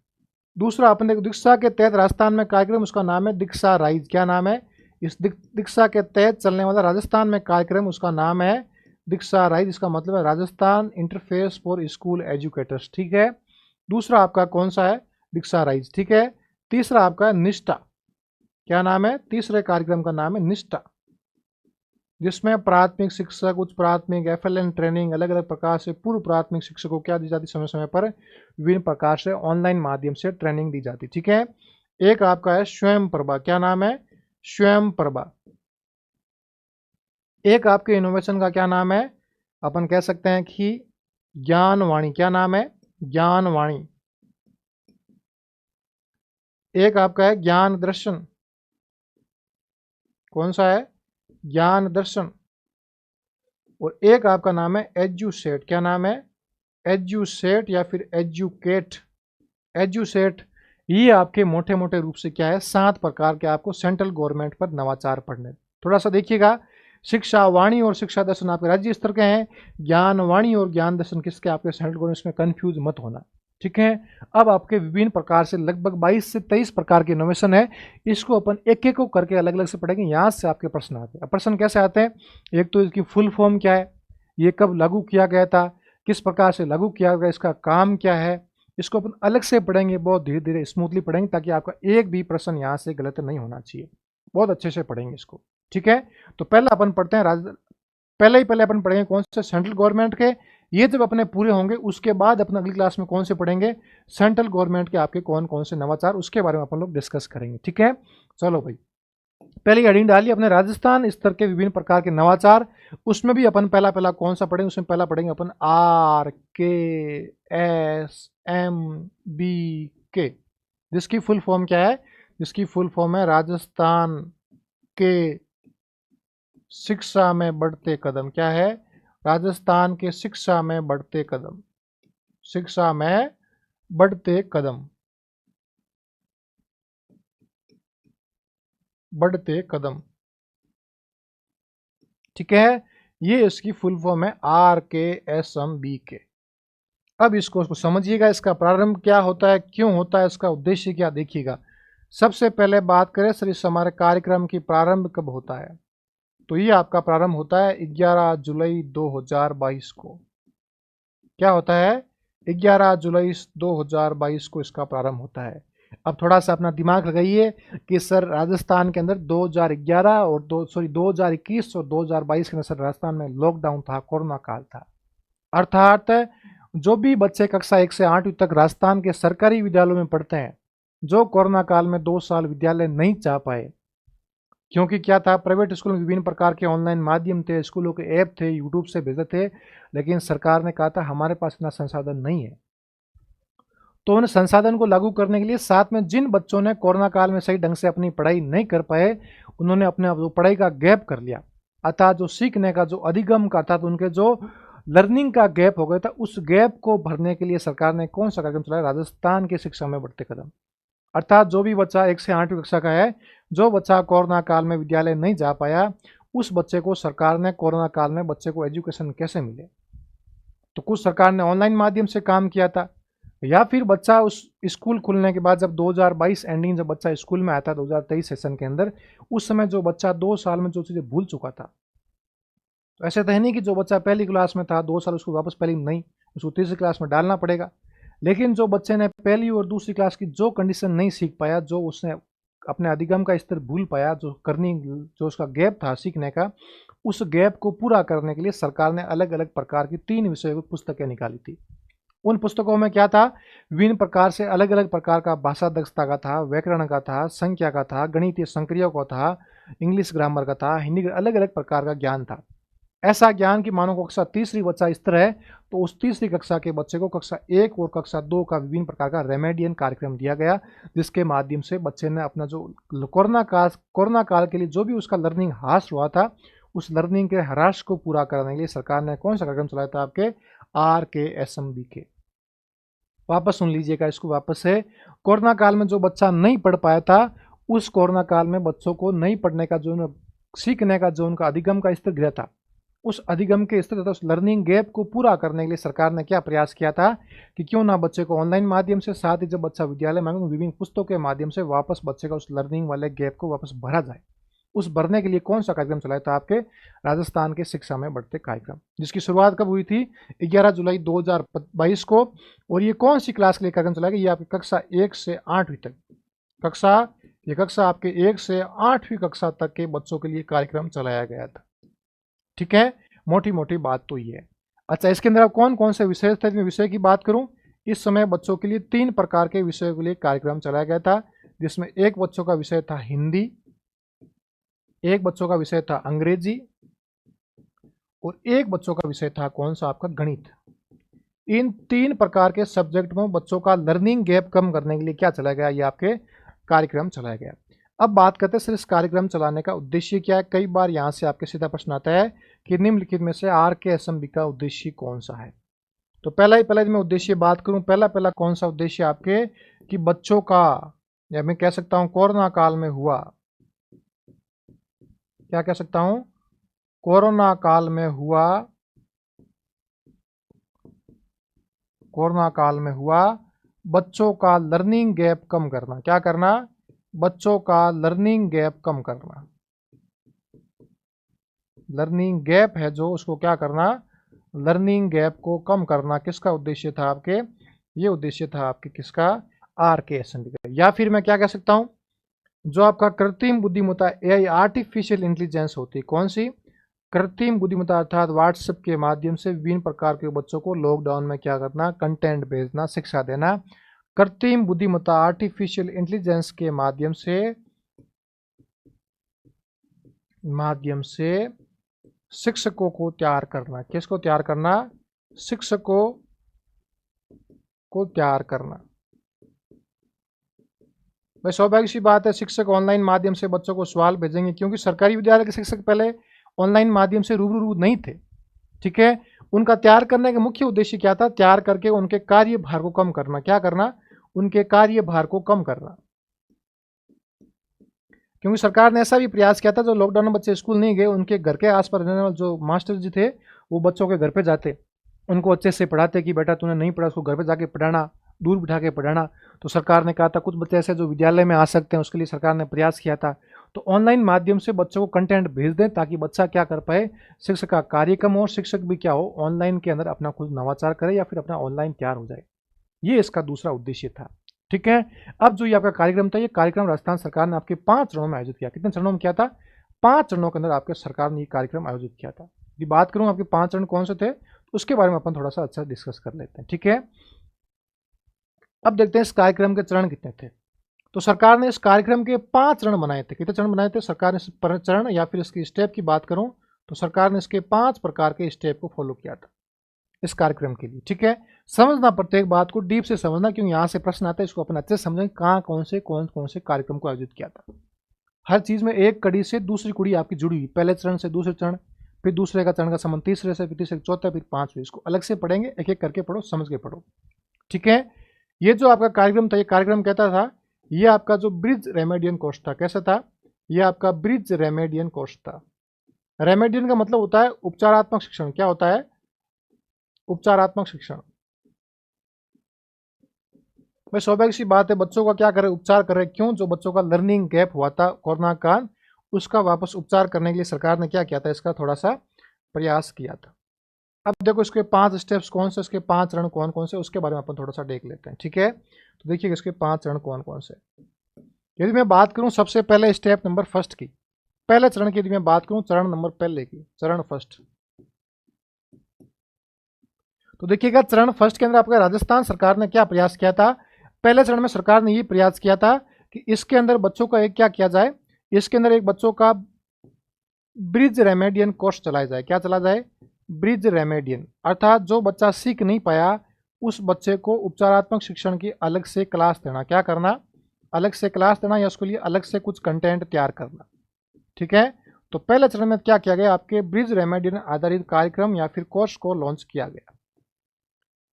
दूसरा अपन देखो दीक्षा के तहत राजस्थान में कार्यक्रम, उसका नाम है दीक्षा राइज। क्या नाम है? इस दीक्षा के तहत चलने वाला राजस्थान में कार्यक्रम, उसका नाम है दीक्षा राइज। इसका मतलब है Rajasthan interface for school educators. ठीक है, दूसरा आपका कौन सा है, दीक्षा राइज, ठीक है। तीसरा आपका है निष्ठा, क्या नाम है, तीसरे कार्यक्रम का नाम है निष्ठा, जिसमें प्राथमिक शिक्षक, उच्च प्राथमिक, एफएलएन ट्रेनिंग, अलग अलग प्रकार से पूर्व प्राथमिक शिक्षकों को क्या दी जाती, समय समय पर विभिन्न प्रकार से ऑनलाइन माध्यम से ट्रेनिंग दी जाती, ठीक है। एक आपका है स्वयं प्रभा, क्या नाम है, स्वयं प्रभा। एक आपके इनोवेशन का क्या नाम है, अपन कह सकते हैं कि ज्ञानवाणी, क्या नाम है, ज्ञानवाणी। एक आपका है ज्ञान दर्शन, कौन सा है, ज्ञान दर्शन। और एक आपका नाम है एजुसेट, क्या नाम है, एजुसेट या फिर एजुकेट, एजुसेट। ये आपके मोटे मोटे रूप से क्या है, 7 प्रकार के आपको सेंट्रल गवर्नमेंट पर नवाचार पढ़ने। थोड़ा सा देखिएगा, शिक्षा वाणी और शिक्षा दर्शन आपके राज्य स्तर के हैं, ज्ञान वाणी और ज्ञान दर्शन किसके, आपके सेंट्रल गवर्नमेंट, में कंफ्यूज मत होना, ठीक है। अब आपके विभिन्न प्रकार से लगभग 22 से 23 प्रकार के इनोवेशन है, इसको अपन एक एक को करके अलग अलग से पढ़ेंगे, यहाँ से आपके प्रश्न आते हैं। प्रश्न कैसे आते हैं, एक तो इसकी फुल फॉर्म क्या है, ये कब लागू किया गया था, किस प्रकार से लागू किया गया, इसका काम क्या है, इसको अपन अलग से पढ़ेंगे, बहुत धीरे धीरे स्मूथली पढ़ेंगे, ताकि आपका एक भी प्रश्न यहाँ से गलत नहीं होना चाहिए, बहुत अच्छे से पढ़ेंगे इसको, ठीक है। तो पहला अपन पढ़ते हैं पहले अपन पढ़ेंगे कौन से, सेंट्रल गवर्नमेंट के। ये जब अपने पूरे होंगे उसके बाद अपना अगली क्लास में कौन से पढ़ेंगे, सेंट्रल गवर्नमेंट के आपके कौन कौन से नवाचार, उसके बारे में अपन लोग डिस्कस करेंगे, ठीक है। चलो भाई, पहले हेडिंग डालिए अपने राजस्थान स्तर के विभिन्न प्रकार के नवाचार। उसमें भी अपन पहला कौन सा पढ़ेंगे, उसमें पहला पढ़ेंगे अपन RKSMBK, जिसकी फुल फॉर्म क्या है, जिसकी फुल फॉर्म है राजस्थान के शिक्षा में बढ़ते कदम, क्या है, राजस्थान के शिक्षा में बढ़ते कदम, शिक्षा में बढ़ते कदम, बढ़ते कदम, ठीक है। ये इसकी फुल फॉर्म है RKSMBK। अब इसको समझिएगा, इसका प्रारंभ क्या होता है, क्यों होता है, इसका उद्देश्य क्या, देखिएगा। सबसे पहले बात करें सर, इस हमारे कार्यक्रम की प्रारंभ कब होता है, तो ये आपका प्रारंभ होता है 11 जुलाई 2022 को। क्या होता है, 11 जुलाई 2022 को इसका प्रारंभ होता है। अब थोड़ा सा अपना दिमाग लगाइए कि सर राजस्थान के अंदर 2011 और 2021 और 2022 के अंदर सर राजस्थान में लॉकडाउन था, कोरोना काल था। अर्थात जो भी बच्चे कक्षा 1 से 8वीं तक राजस्थान के सरकारी विद्यालयों में पढ़ते हैं, जो कोरोना काल में 2 साल विद्यालय नहीं जा पाए, क्योंकि क्या था, प्राइवेट स्कूल में विभिन्न प्रकार के ऑनलाइन माध्यम थे, स्कूलों के ऐप थे, यूट्यूब से भेजते थे, लेकिन सरकार ने कहा था हमारे पास इतना संसाधन नहीं है। तो उन संसाधन को लागू करने के लिए साथ में जिन बच्चों ने कोरोना काल में सही ढंग से अपनी पढ़ाई नहीं कर पाए, उन्होंने अपने पढ़ाई का गैप कर लिया, अर्थात जो सीखने का जो अधिगम का था, तो उनके जो लर्निंग का गैप हो गया था, उस गैप को भरने के लिए सरकार ने कौन सा कार्यक्रम चलाया, राजस्थान की शिक्षा में बढ़ते कदम। अर्थात जो भी बच्चा 1 से 8वीं कक्षा का है, जो बच्चा कोरोना काल में विद्यालय नहीं जा पाया, उस बच्चे को सरकार ने कोरोना काल में बच्चे को एजुकेशन कैसे मिले, तो कुछ सरकार ने ऑनलाइन माध्यम से काम किया था, या फिर बच्चा उस स्कूल खुलने के बाद जब 2022 एंडिंग, जब बच्चा स्कूल में आया था 2023 सेशन के अंदर, उस समय जो बच्चा 2 साल में जो चीज़ें भूल चुका था, तो ऐसे तो है नहीं कि जो बच्चा पहली क्लास में था 2 साल उसको वापस पहली नहीं, उसको तीसरी क्लास में डालना पड़ेगा। लेकिन जो बच्चे ने पहली और दूसरी क्लास की जो कंडीशन नहीं सीख पाया, जो उसने अपने अधिगम का स्तर भूल पाया, जो उसका गैप था सीखने का, उस गैप को पूरा करने के लिए सरकार ने अलग अलग प्रकार की 3 विषयों की पुस्तकें निकाली थी। उन पुस्तकों में क्या था, विभिन्न प्रकार से अलग अलग प्रकार का भाषा दक्षता का था, व्याकरण का था, संख्या का था, गणितीय संक्रियाओं का था, इंग्लिश ग्रामर का था, हिंदी, अलग अलग प्रकार का ज्ञान था। ऐसा ज्ञान की मानो कक्षा तीसरी बच्चा स्तर है, तो उस तीसरी कक्षा के बच्चे को कक्षा 1 और कक्षा 2 का विभिन्न प्रकार का रेमेडियन कार्यक्रम दिया गया, जिसके माध्यम से बच्चे ने अपना जो कोरोना काल के लिए जो भी उसका लर्निंग ह्रास हुआ था, उस लर्निंग के ह्रास को पूरा करने के लिए सरकार ने कौन सा कार्यक्रम चलाया था, आपके RKSMBK। वापस सुन लीजिएगा इसको वापस से, कोरोना काल में जो बच्चा नहीं पढ़ पाया था, उस कोरोना काल में बच्चों को नहीं पढ़ने का जो सीखने का जो उनका अधिगम का स्तर गिरा था, उस अधिगम के स्तर तथा उस लर्निंग गैप को पूरा करने के लिए सरकार ने क्या प्रयास किया था कि क्यों ना बच्चे को ऑनलाइन माध्यम से, साथ ही जब बच्चा विद्यालय में विभिन्न पुस्तकों के माध्यम से वापस बच्चे का उस लर्निंग वाले गैप को वापस भरा जाए। उस भरने के लिए कौन सा कार्यक्रम चलाया था आपके राजस्थान के शिक्षा में बढ़ते कार्यक्रम, जिसकी शुरुआत कब हुई थी 11 जुलाई 2022 को। और ये कौन सी क्लास के लिए कार्यक्रम चलाया गया, ये आपकी कक्षा 1 से 8वीं तक, ये कक्षा आपके 1 से 8वीं कक्षा तक के बच्चों के लिए कार्यक्रम चलाया गया था। ठीक है, मोटी मोटी बात तो ये है। अच्छा, इसके अंदर अब कौन कौन से विषय थे, मैं विषय की बात करूं, इस समय बच्चों के लिए 3 प्रकार के विषयों के लिए कार्यक्रम चलाया गया था, जिसमें एक बच्चों का विषय था हिंदी, एक बच्चों का विषय था अंग्रेजी और एक बच्चों का विषय था कौन सा आपका गणित। इन 3 प्रकार के सब्जेक्ट में बच्चों का लर्निंग गैप कम करने के लिए क्या चलाया गया, ये आपके कार्यक्रम चलाया गया। अब बात करते हैं सर इस कार्यक्रम चलाने का उद्देश्य क्या है। कई बार यहाँ से आपके सीधा प्रश्न आता है कि निम्नलिखित में से RKSMB का उद्देश्य कौन सा है। तो पहला मैं उद्देश्य बात करूं, पहला कौन सा उद्देश्य आपके कि बच्चों का, या मैं कह सकता हूं कोरोना काल में हुआ, क्या कह सकता हूं, कोरोना काल में हुआ बच्चों का लर्निंग गैप कम करना। क्या करना, बच्चों का लर्निंग गैप कम करना। लर्निंग गैप है जो, उसको क्या करना, लर्निंग गैप को कम करना। किसका उद्देश्य था आपके, ये उद्देश्य था आपके किसका, RKSMB का। या फिर मैं क्या कह सकता हूं, जो आपका कृत्रिम बुद्धिमत्ता AI आर्टिफिशियल इंटेलिजेंस होती है, कौन सी, कृत्रिम बुद्धिमत्ता, अर्थात व्हाट्सएप के माध्यम से विभिन्न प्रकार के बच्चों को लॉकडाउन में क्या करना, कंटेंट भेजना, शिक्षा देना। कृत्रिम बुद्धिमत्ता आर्टिफिशियल इंटेलिजेंस के माध्यम से शिक्षकों को तैयार करना। किसको तैयार करना, शिक्षकों को तैयार करना। भाई सौभाग्य सी बात है, शिक्षक ऑनलाइन माध्यम से बच्चों को सवाल भेजेंगे, क्योंकि सरकारी विद्यालय के शिक्षक पहले ऑनलाइन माध्यम से रूबरू नहीं थे। ठीक है, उनका तैयार करने का मुख्य उद्देश्य क्या था, तैयार करके उनके कार्यभार को कम करना। क्या करना, उनके कार्यभार को कम करना। क्योंकि सरकार ने ऐसा भी प्रयास किया था, जो लॉकडाउन में बच्चे स्कूल नहीं गए, उनके घर के आसपास रहने वाले जो मास्टर जी थे, वो बच्चों के घर पे जाते, उनको अच्छे से पढ़ाते कि बेटा तूने नहीं पढ़ा उसको घर पे जाके पढ़ाना, दूर बिठा के पढ़ाना। तो सरकार ने कहा था कुछ बच्चे ऐसे जो विद्यालय में आ सकते हैं, उसके लिए सरकार ने प्रयास किया था। तो ऑनलाइन माध्यम से बच्चों को कंटेंट भेज दें, ताकि बच्चा क्या कर पाए, शिक्षक का कार्य कम हो, शिक्षक भी क्या हो, ऑनलाइन के अंदर अपना खुद नवाचार करे या फिर अपना ऑनलाइन तैयार हो जाए। ये इसका दूसरा उद्देश्य था। ठीक है, अब जो ये आपका कार्यक्रम था, ये कार्यक्रम राजस्थान सरकार ने आपके 5 चरणों में आयोजित किया। कितने चरणों में किया था, 5 चरणों के अंदर आपके सरकार ने ये कार्यक्रम आयोजित किया था। यदि बात करूं आपके 5 चरण कौन से थे, तो उसके बारे में अपन थोड़ा सा अच्छा डिस्कस कर लेते हैं। ठीक है, अब देखते हैं इस कार्यक्रम के चरण कितने थे। तो सरकार ने इस कार्यक्रम के 5 चरण बनाए थे। कितने चरण बनाए थे सरकार ने, इस चरण या फिर इसकी स्टेप की बात करूं तो सरकार ने इसके 5 प्रकार के स्टेप को फॉलो किया था इस कार्यक्रम के लिए। ठीक है, समझना प्रत्येक बात को डीप से समझना, क्योंकि यहाँ से प्रश्न आता है, इसको अपन अच्छे से समझें कहाँ कौन से कार्यक्रम को आयोजित किया था। हर चीज में एक कड़ी से दूसरी कड़ी आपकी जुड़ी हुई, पहले चरण से दूसरे चरण, फिर दूसरे का चरण का संबंध तीसरे से, फिर तीसरे चौथा, फिर 5वें। इसको अलग से पढ़ेंगे, एक एक करके पढ़ो, समझ के पढ़ो। ठीक है, ये जो आपका कार्यक्रम था, ये कार्यक्रम कहता था, ये आपका जो ब्रिज रेमेडियन कोर्स था, कैसा था, ये आपका ब्रिज रेमेडियन कोर्स था। रेमेडियन का मतलब होता है उपचारात्मक शिक्षण। क्या होता है, उपचारात्मक शिक्षण। भाई सौभाग्य सी बात है, बच्चों का क्या करे, उपचार करे। क्यों, जो बच्चों का लर्निंग गैप हुआ था कोरोना काल, उसका वापस उपचार करने के लिए सरकार ने क्या किया था, इसका थोड़ा सा प्रयास किया था। अब देखो इसके 5 स्टेप्स कौन से, इसके 5 चरण कौन कौन से, उसके बारे में अपन थोड़ा सा देख लेते हैं। ठीक है, तो देखिए इसके 5 चरण कौन कौन से। यदि मैं बात करूं सबसे पहले स्टेप नंबर फर्स्ट की, पहले चरण की यदि मैं बात करूं, चरण नंबर पहले की, चरण फर्स्ट, तो देखिएगा चरण फर्स्ट के अंदर आपका राजस्थान सरकार ने क्या प्रयास किया था। पहले चरण में सरकार ने ये प्रयास किया था कि इसके अंदर बच्चों का एक क्या किया जाए, इसके अंदर एक बच्चों का ब्रिज रेमेडियन कोर्स चलाया जाए। क्या चला जाए, ब्रिज रेमेडियन, अर्थात जो बच्चा सीख नहीं पाया उस बच्चे को उपचारात्मक शिक्षण की अलग से क्लास देना। क्या करना, अलग से क्लास देना, या उसके लिए अलग से कुछ कंटेंट तैयार करना। ठीक है, तो पहले चरण में क्या किया गया, आपके ब्रिज रेमेडियन आधारित कार्यक्रम या फिर कोर्स को लॉन्च किया गया।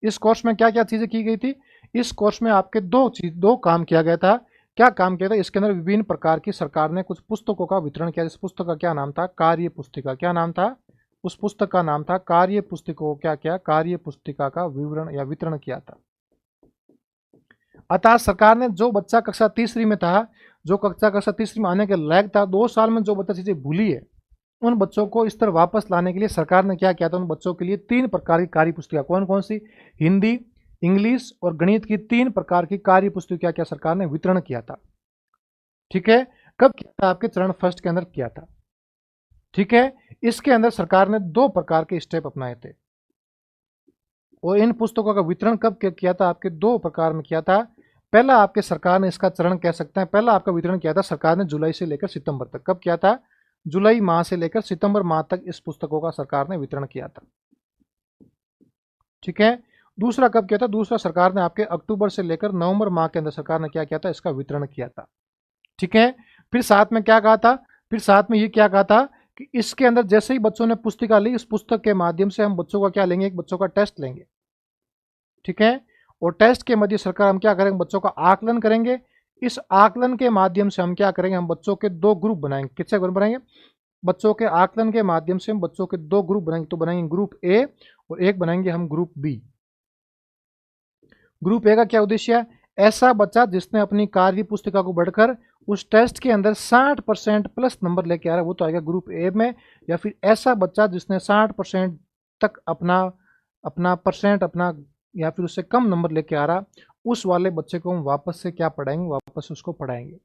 इस कोर्स में क्या क्या चीजें की गई थी, इस कोर्स में आपके दो काम किया गया था। क्या काम किया था, इसके अंदर विभिन्न प्रकार की सरकार ने कुछ पुस्तकों का वितरण किया। इस पुस्तक का क्या नाम था, कार्य पुस्तिका। क्या नाम था, उस पुस्तक का नाम था कार्य पुस्तिका। क्या क्या, कार्य पुस्तिका का विवरण या वितरण किया था। अतः सरकार ने जो बच्चा कक्षा तीसरी में था, जो कक्षा तीसरी में आने के लायक था, 2 साल में जो बच्चा चीजें भूली है, उन बच्चों को इस तरह वापस लाने के लिए सरकार ने क्या किया था, उन बच्चों के लिए 3 प्रकार की कार्य पुस्तिका, कौन कौन सी, हिंदी, इंग्लिश और गणित की 3 प्रकार की कार्य पुस्तिका क्या सरकार ने वितरण किया था। ठीक है, कब किया था, आपके चरण फर्स्ट के अंदर किया था। ठीक है, इसके अंदर सरकार ने 2 प्रकार के स्टेप अपनाए थे और इन पुस्तकों का वितरण कब किया था, आपके 2 प्रकार में किया था। पहला आपके सरकार ने इसका चरण कह सकते हैं, पहला आपका वितरण किया था सरकार ने जुलाई से लेकर सितंबर तक। कब किया था, जुलाई माह से लेकर सितंबर माह तक इस पुस्तकों का सरकार ने वितरण किया था। ठीक है, दूसरा कब किया था, दूसरा सरकार ने आपके अक्टूबर से लेकर नवंबर माह के अंदर सरकार ने क्या किया था, इसका वितरण किया था। ठीक है, फिर साथ में क्या कहा था, फिर साथ में ये क्या कहा था कि इसके अंदर जैसे ही बच्चों ने पुस्तिका ली, इस पुस्तक के माध्यम से हम बच्चों का क्या लेंगे, एक बच्चों का टेस्ट लेंगे। ठीक है, और टेस्ट के मध्य सरकार हम क्या करेंगे, बच्चों का आकलन करेंगे। इस आकलन के माध्यम से हम क्या करेंगे, हम बच्चों के 2 ग्रुप बनाएंगे। किससे ग्रुप बनाएंगे, बच्चों के आकलन के माध्यम से हम बच्चों के 2 ग्रुप बनाएंगे। तो बनाएंगे ग्रुप ए और एक बनाएंगे हम ग्रुप बी। ग्रुप ए का क्या उद्देश्य है, ऐसा बच्चा जिसने अपनी कार्य पुस्तिका को बढ़कर उस टेस्ट के अंदर 60% प्लस नंबर लेके आ रहा है, वो तो आएगा ग्रुप ए में। या फिर ऐसा बच्चा जिसने 60% तक अपना या फिर उससे कम नंबर लेके आ रहा, उस वाले बच्चे को हम वापस से क्या पढ़ाएंगे, वापस उसको पढ़ाएंगे।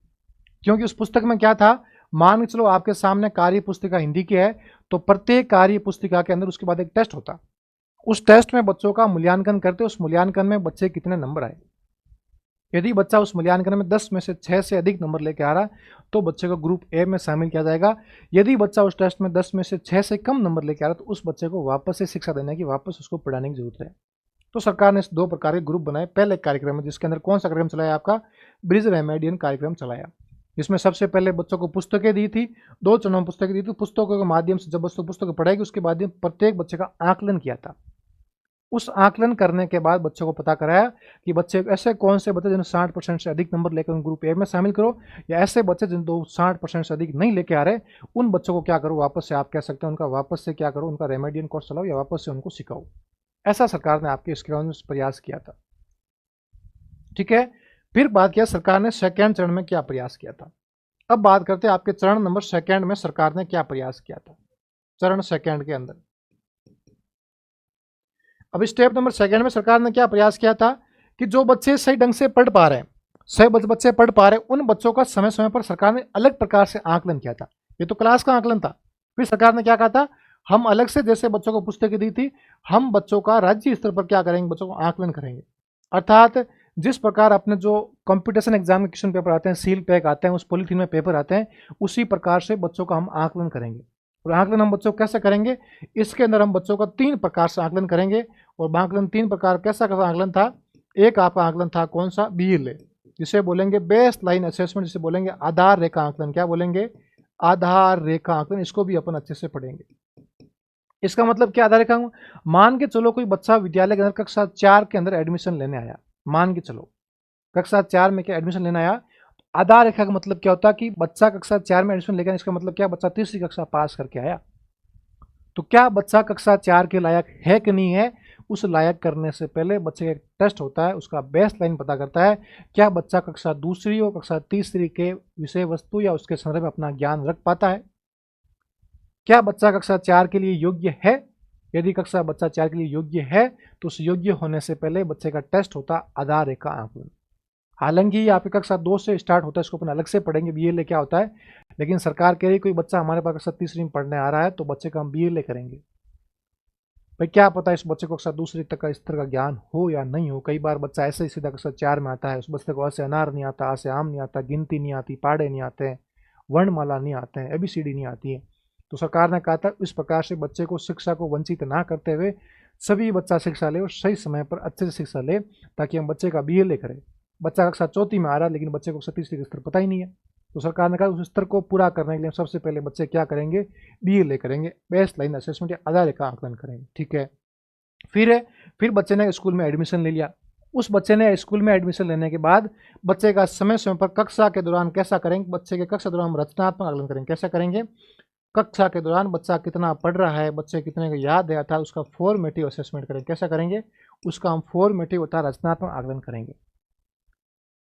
क्योंकि उस पुस्तक में क्या था, मान के चलो आपके सामने कार्य पुस्तिका हिंदी की है, तो प्रत्येक कार्य पुस्तिका के अंदर उसके बाद एक टेस्ट होता, उस टेस्ट में बच्चों का मूल्यांकन करते, उस मूल्यांकन में बच्चे कितने नंबर आए। यदि बच्चा उस मूल्यांकन में 10 में से 6 से अधिक नंबर लेके आ रहा, तो बच्चे को ग्रुप ए में शामिल किया जाएगा। यदि बच्चा उस टेस्ट में 10 में से 6 से कम नंबर लेके आ रहा, तो उस बच्चे को वापस से शिक्षा देने की, वापस उसको पढ़ाने की जरूरत है। तो सरकार ने इस 2 प्रकार के ग्रुप बनाए पहले कार्यक्रम में, जिसके अंदर कौन सा कार्यक्रम चलाया, आपका ब्रिज रेमेडियन कार्यक्रम चलाया। इसमें सबसे पहले बच्चों को पुस्तकें दी थी, 2 चरणों में पुस्तकें दी थी। पुस्तकों के माध्यम से जब बच्चों पुस्तक पढ़ाएगी, उसके बाद प्रत्येक बच्चे का आकलन किया था। उस आकलन करने के बाद बच्चों को पता कराया कि बच्चे ऐसे कौन से बच्चे जिन्हें 60% से अधिक नंबर लेकर उन ग्रुप ए में शामिल करो, या ऐसे बच्चे जिन 60% से अधिक नहीं लेके आ रहे, उन बच्चों को क्या करो, वापस से आप कह सकते हैं उनका वापस से क्या करो, उनका रेमेडियन कोर्स चलाओ या वापस से उनको सिखाओ। ऐसा सरकार ने आपके इसके प्रयास किया था। ठीक है, फिर बात किया सरकार ने सेकेंड चरण में क्या प्रयास किया था। अब बात करते हैं आपके चरण नंबर सेकेंड में सरकार ने क्या प्रयास किया था। चरण सेकेंड के अंदर अब स्टेप नंबर सेकेंड में सरकार ने क्या प्रयास किया था कि जो बच्चे सही ढंग से पढ़ पा रहे हैं, सही बच्चे पढ़ पा रहे हैं, उन बच्चों का समय समय पर सरकार ने अलग प्रकार से आकलन किया था। ये तो क्लास का आकलन था। फिर सरकार ने क्या कहा था, हम अलग से जैसे बच्चों को पुस्तकें दी थी, हम बच्चों का राज्य स्तर पर क्या करेंगे, बच्चों को आकलन करेंगे। अर्थात जिस प्रकार अपने जो कंपटीशन एग्जाम के क्वेश्चन पेपर आते हैं, सील पैक आते हैं, उस पॉलीथीन में पेपर आते हैं, उसी प्रकार से बच्चों का हम आकलन करेंगे। और आकलन हम बच्चों को कैसे करेंगे, इसके अंदर हम बच्चों का 3 प्रकार से आकलन करेंगे। और आकलन 3 प्रकार कैसा आकलन था, एक आपका आकलन था कौन सा, BLA, जिसे बोलेंगे बेस लाइन असेसमेंट, जिसे बोलेंगे आधार रेखा आकलन। क्या बोलेंगे, आधार रेखा आकलन। इसको भी अपन अच्छे से पढ़ेंगे। इसका मतलब क्या, आधार रेखा, मान के चलो कोई बच्चा विद्यालय के अंदर कक्षा 4 के अंदर एडमिशन लेने आया, मान के चलो कक्षा 4 में क्या एडमिशन लेने आया। आधार रेखा का मतलब क्या होता है कि बच्चा कक्षा 4 में एडमिशन लेकर, इसका मतलब क्या, बच्चा तीसरी कक्षा पास करके आया। तो क्या बच्चा कक्षा 4 के लायक है कि नहीं है, उस लायक करने से पहले बच्चे का एक टेस्ट होता है, उसका बेस लाइन पता करता है। क्या बच्चा कक्षा दूसरी और कक्षा तीसरी के विषय वस्तु या उसके संदर्भ में अपना ज्ञान रख पाता है, क्या बच्चा कक्षा 4 के लिए योग्य है। यदि बच्चा 4 के लिए योग्य है, तो उस योग्य होने से पहले बच्चे का टेस्ट होता आधार रेखा आकलन। हालांकि ये आपकी कक्षा 2 से स्टार्ट होता है, इसको अपन अलग से पढ़ेंगे BLA क्या होता है। लेकिन सरकार कह रही कोई बच्चा हमारे पास कक्षा तीसरी में पढ़ने आ रहा है, तो बच्चे का हम BLA करेंगे। भाई क्या पता इस बच्चे को कक्षा दूसरी तक का स्तर का ज्ञान हो या नहीं हो। कई बार बच्चा ऐसे ही सीधा कक्षा 4 में आता है, उस बच्चे को अ से अनार नहीं आता, आ से आम नहीं आता, गिनती नहीं आती, पाड़े नहीं आते हैं, वर्णमाला नहीं आते हैं, ABCD नहीं आती है। तो सरकार ने कहा था इस प्रकार से बच्चे को शिक्षा को वंचित ना करते हुए सभी बच्चा शिक्षा ले और सही समय पर अच्छे से शिक्षा ले, ताकि हम बच्चे का BLA करें। बच्चा कक्षा 4 में आ रहा है, लेकिन बच्चे को कक्षा तीसरी का स्तर पता ही नहीं है। तो सरकार ने कहा उस स्तर को पूरा करने के लिए सबसे पहले बच्चे क्या करेंगे, BLA करेंगे, बेस लाइन असेसमेंट या आधार रेखा आकलन करेंगे। ठीक है, फिर बच्चे ने स्कूल में एडमिशन ले लिया। उस बच्चे ने स्कूल में एडमिशन लेने के बाद बच्चे का समय समय पर कक्षा के दौरान कैसा करेंगे, बच्चे के कक्षा दौरान हम रचनात्मक आकलन करेंगे। कैसा करेंगे, कक्षा के दौरान बच्चा कितना पढ़ रहा है, बच्चे कितने को याद है, अर्थात उसका फॉर्मेटिव असेसमेंट करेंगे। कैसा करेंगे, उसका हम फॉर्मेटिव अर्थात रचनात्मक आकलन करेंगे।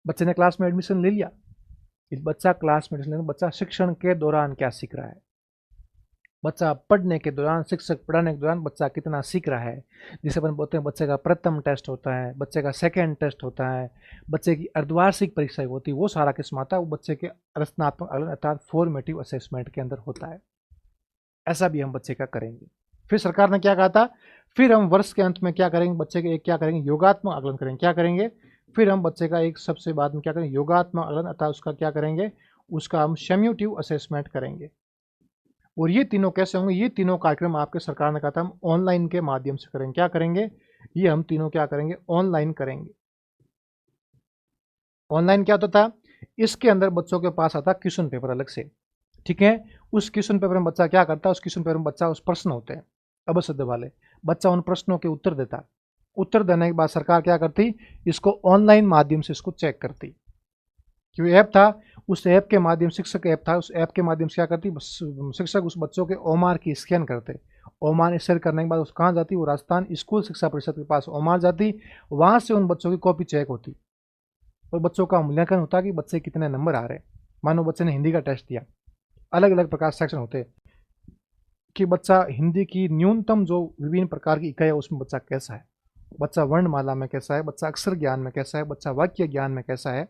बच्चे ने क्लास में एडमिशन ले लिया, बच्चा क्लास में एडमिशन, बच्चा शिक्षण के दौरान क्या सीख रहा है, बच्चा पढ़ने के दौरान, शिक्षक पढ़ाने के दौरान बच्चा कितना सीख रहा है। जिसे अपन बोलते हैं बच्चे का प्रथम टेस्ट होता है, बच्चे का सेकेंड टेस्ट होता है, बच्चे की अर्धवार्षिक परीक्षा होती है, वो सारा किस्म आता है, वो बच्चे के रचनात्मक आकलन अर्थात फॉर्मेटिव असेसमेंट के अंदर होता है। ऐसा भी हम बच्चे का करेंगे। फिर सरकार ने क्या कहा था, फिर हम वर्ष के अंत में क्या करेंगे, बच्चे के एक क्या करेंगे, योगात्मक आकलन करेंगे। क्या करेंगे, फिर हम बच्चे का एक सबसे बाद में क्या करेंगे, योगात्मक आकलन अर्थात उसका क्या करेंगे, उसका हम सम्यूटिव असेसमेंट करेंगे। और ये तीनों कैसे होंगे, ये तीनों कार्यक्रम आपके सरकार ने कहा था हम ऑनलाइन के माध्यम से करेंगे। क्या करेंगे, ये हम तीनों क्या करेंगे, ऑनलाइन करेंगे। ऑनलाइन क्या होता था, इसके अंदर बच्चों के पास आता क्वेश्चन पेपर अलग से, ठीक है। उस क्वेश्चन पेपर में बच्चा क्या करता है, उस क्वेश्चन पेपर में बच्चा, उस प्रश्न होते हैं अबसद वाले, बच्चा उन प्रश्नों के उत्तर देता। उत्तर देने के बाद सरकार क्या करती, इसको ऑनलाइन माध्यम से इसको चेक करती। जो ऐप था, उस ऐप के माध्यम, शिक्षक ऐप था, उस ऐप के माध्यम से क्या करती, शिक्षक उस बच्चों के ओमार की स्कैन करते। ओमार स्कैन करने के बाद उस कहाँ जाती, वो राजस्थान स्कूल शिक्षा परिषद के पास ओमार जाती, वहाँ से उन बच्चों की कॉपी चेक होती और बच्चों का मूल्यांकन होता कि बच्चे कितने नंबर आ रहे हैं। मानो बच्चे ने हिंदी का टेस्ट दिया, अलग अलग प्रकार सेक्शन होते कि बच्चा हिंदी की न्यूनतम जो विभिन्न प्रकार की इकाई है उसमें बच्चा कैसा है, बच्चा वर्णमाला में कैसा है, बच्चा अक्षर ज्ञान में कैसा है, बच्चा वाक्य ज्ञान में कैसा है,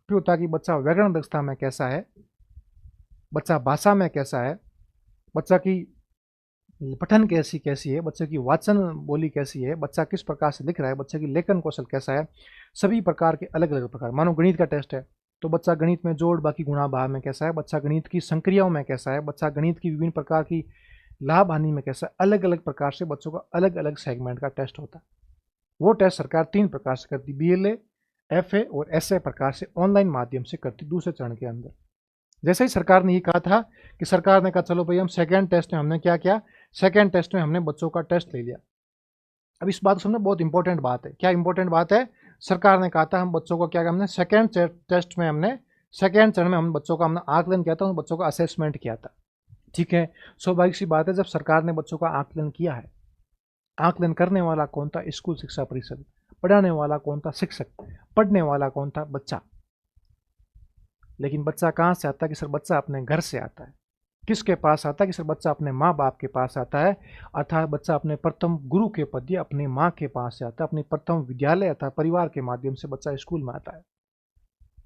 फिर होता कि बच्चा व्याकरण दक्षता में कैसा है, बच्चा भाषा में कैसा है, बच्चा की पठन कैसी कैसी है, बच्चे की वाचन बोली कैसी है, बच्चा किस प्रकार से लिख रहा है, बच्चे की लेखन कौशल कैसा है, सभी प्रकार के अलग अलग प्रकार। मानो गणित का टेस्ट है तो बच्चा गणित में जोड़ बाकी गुणा भाग में कैसा है, बच्चा गणित की संक्रियाओं में कैसा है, बच्चा गणित की विभिन्न प्रकार की लाभ हानि में कैसा है, अलग अलग प्रकार से बच्चों का अलग अलग सेगमेंट का टेस्ट होता है। वो टेस्ट सरकार 3 प्रकार से करती, BLA, FA और SA प्रकार से ऑनलाइन माध्यम से करती दूसरे चरण के अंदर। जैसे ही सरकार ने ये कहा था कि सरकार ने कहा चलो भाई हम सेकेंड टेस्ट में हमने क्या किया, सेकेंड टेस्ट में हमने बच्चों का टेस्ट ले लिया। अब इस बात को समझना बहुत इंपॉर्टेंट बात है। क्या इंपॉर्टेंट बात है, सरकार ने कहा था हम बच्चों को क्या, हमने सेकेंड टेस्ट में, हमने सेकेंड चरण में हम बच्चों का हमने आकलन किया था, उन बच्चों का असेसमेंट किया था, ठीक है। स्वाभाविक सी बात है, जब सरकार ने बच्चों का आकलन किया है, आकलन करने वाला कौन था, स्कूल शिक्षा परिषद, पढ़ाने वाला कौन था, शिक्षक, पढ़ने वाला कौन था, बच्चा। लेकिन बच्चा कहाँ से आता है कि सर बच्चा अपने घर से आता है। किसके पास आता है कि सर बच्चा अपने माँ बाप के पास आता है, अर्थात बच्चा अपने प्रथम गुरु के पद अपनी माँ के पास से आता है, अपनी प्रथम विद्यालय अर्थात परिवार के माध्यम से बच्चा स्कूल में आता है,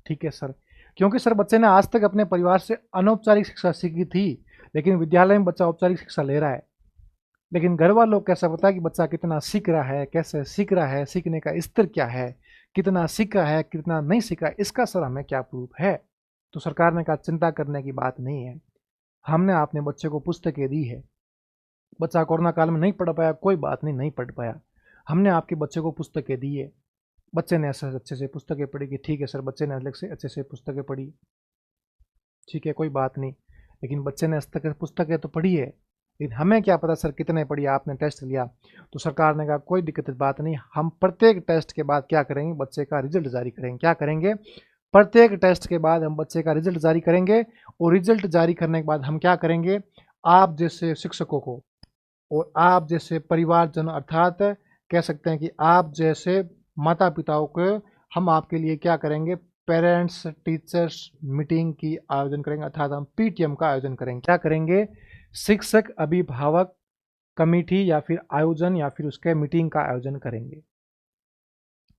ठीक है सर। क्योंकि सर बच्चे ने आज तक अपने परिवार से अनौपचारिक शिक्षा सीखी थी, लेकिन विद्यालय में बच्चा औपचारिक शिक्षा ले रहा है। लेकिन घर वालों को कैसा पता कि बच्चा कितना सीख रहा है, कैसे सीख रहा है, सीखने का स्तर क्या है, कितना सीखा है, कितना नहीं सीखा, इसका सर हमें क्या प्रूफ है। तो सरकार ने कहा चिंता करने की बात नहीं है, हमने अपने बच्चे को पुस्तकें दी है। बच्चा कोरोना काल में नहीं पढ़ पाया, कोई बात नहीं, नहीं पढ़ पाया, हमने आपके बच्चे को पुस्तकें दी है। बच्चे ने ऐसा अच्छे से पुस्तकें पढ़ी कि ठीक है सर, बच्चे ने अलग से अच्छे से पुस्तकें पढ़ी, ठीक है कोई बात नहीं, लेकिन बच्चे ने पुस्तकें तो पढ़ी है, लेकिन हमें क्या पता सर कितने पढ़ी, आपने टेस्ट लिया। तो सरकार ने कहा कोई दिक्कत बात नहीं, हम प्रत्येक टेस्ट के बाद क्या करेंगे, बच्चे का रिजल्ट जारी करेंगे। क्या करेंगे, प्रत्येक टेस्ट के बाद हम बच्चे का रिजल्ट जारी करेंगे, और रिजल्ट जारी करने के बाद हम क्या करेंगे, आप जैसे शिक्षकों को और आप जैसे परिवारजन अर्थात कह सकते हैं कि आप जैसे माता पिताओं को हम आपके लिए क्या करेंगे, पेरेंट्स टीचर्स मीटिंग की आयोजन करेंगे, अर्थात हम PTM का आयोजन करेंगे। क्या करेंगे, शिक्षक अभिभावक कमेटी या फिर आयोजन या फिर उसके मीटिंग का आयोजन करेंगे।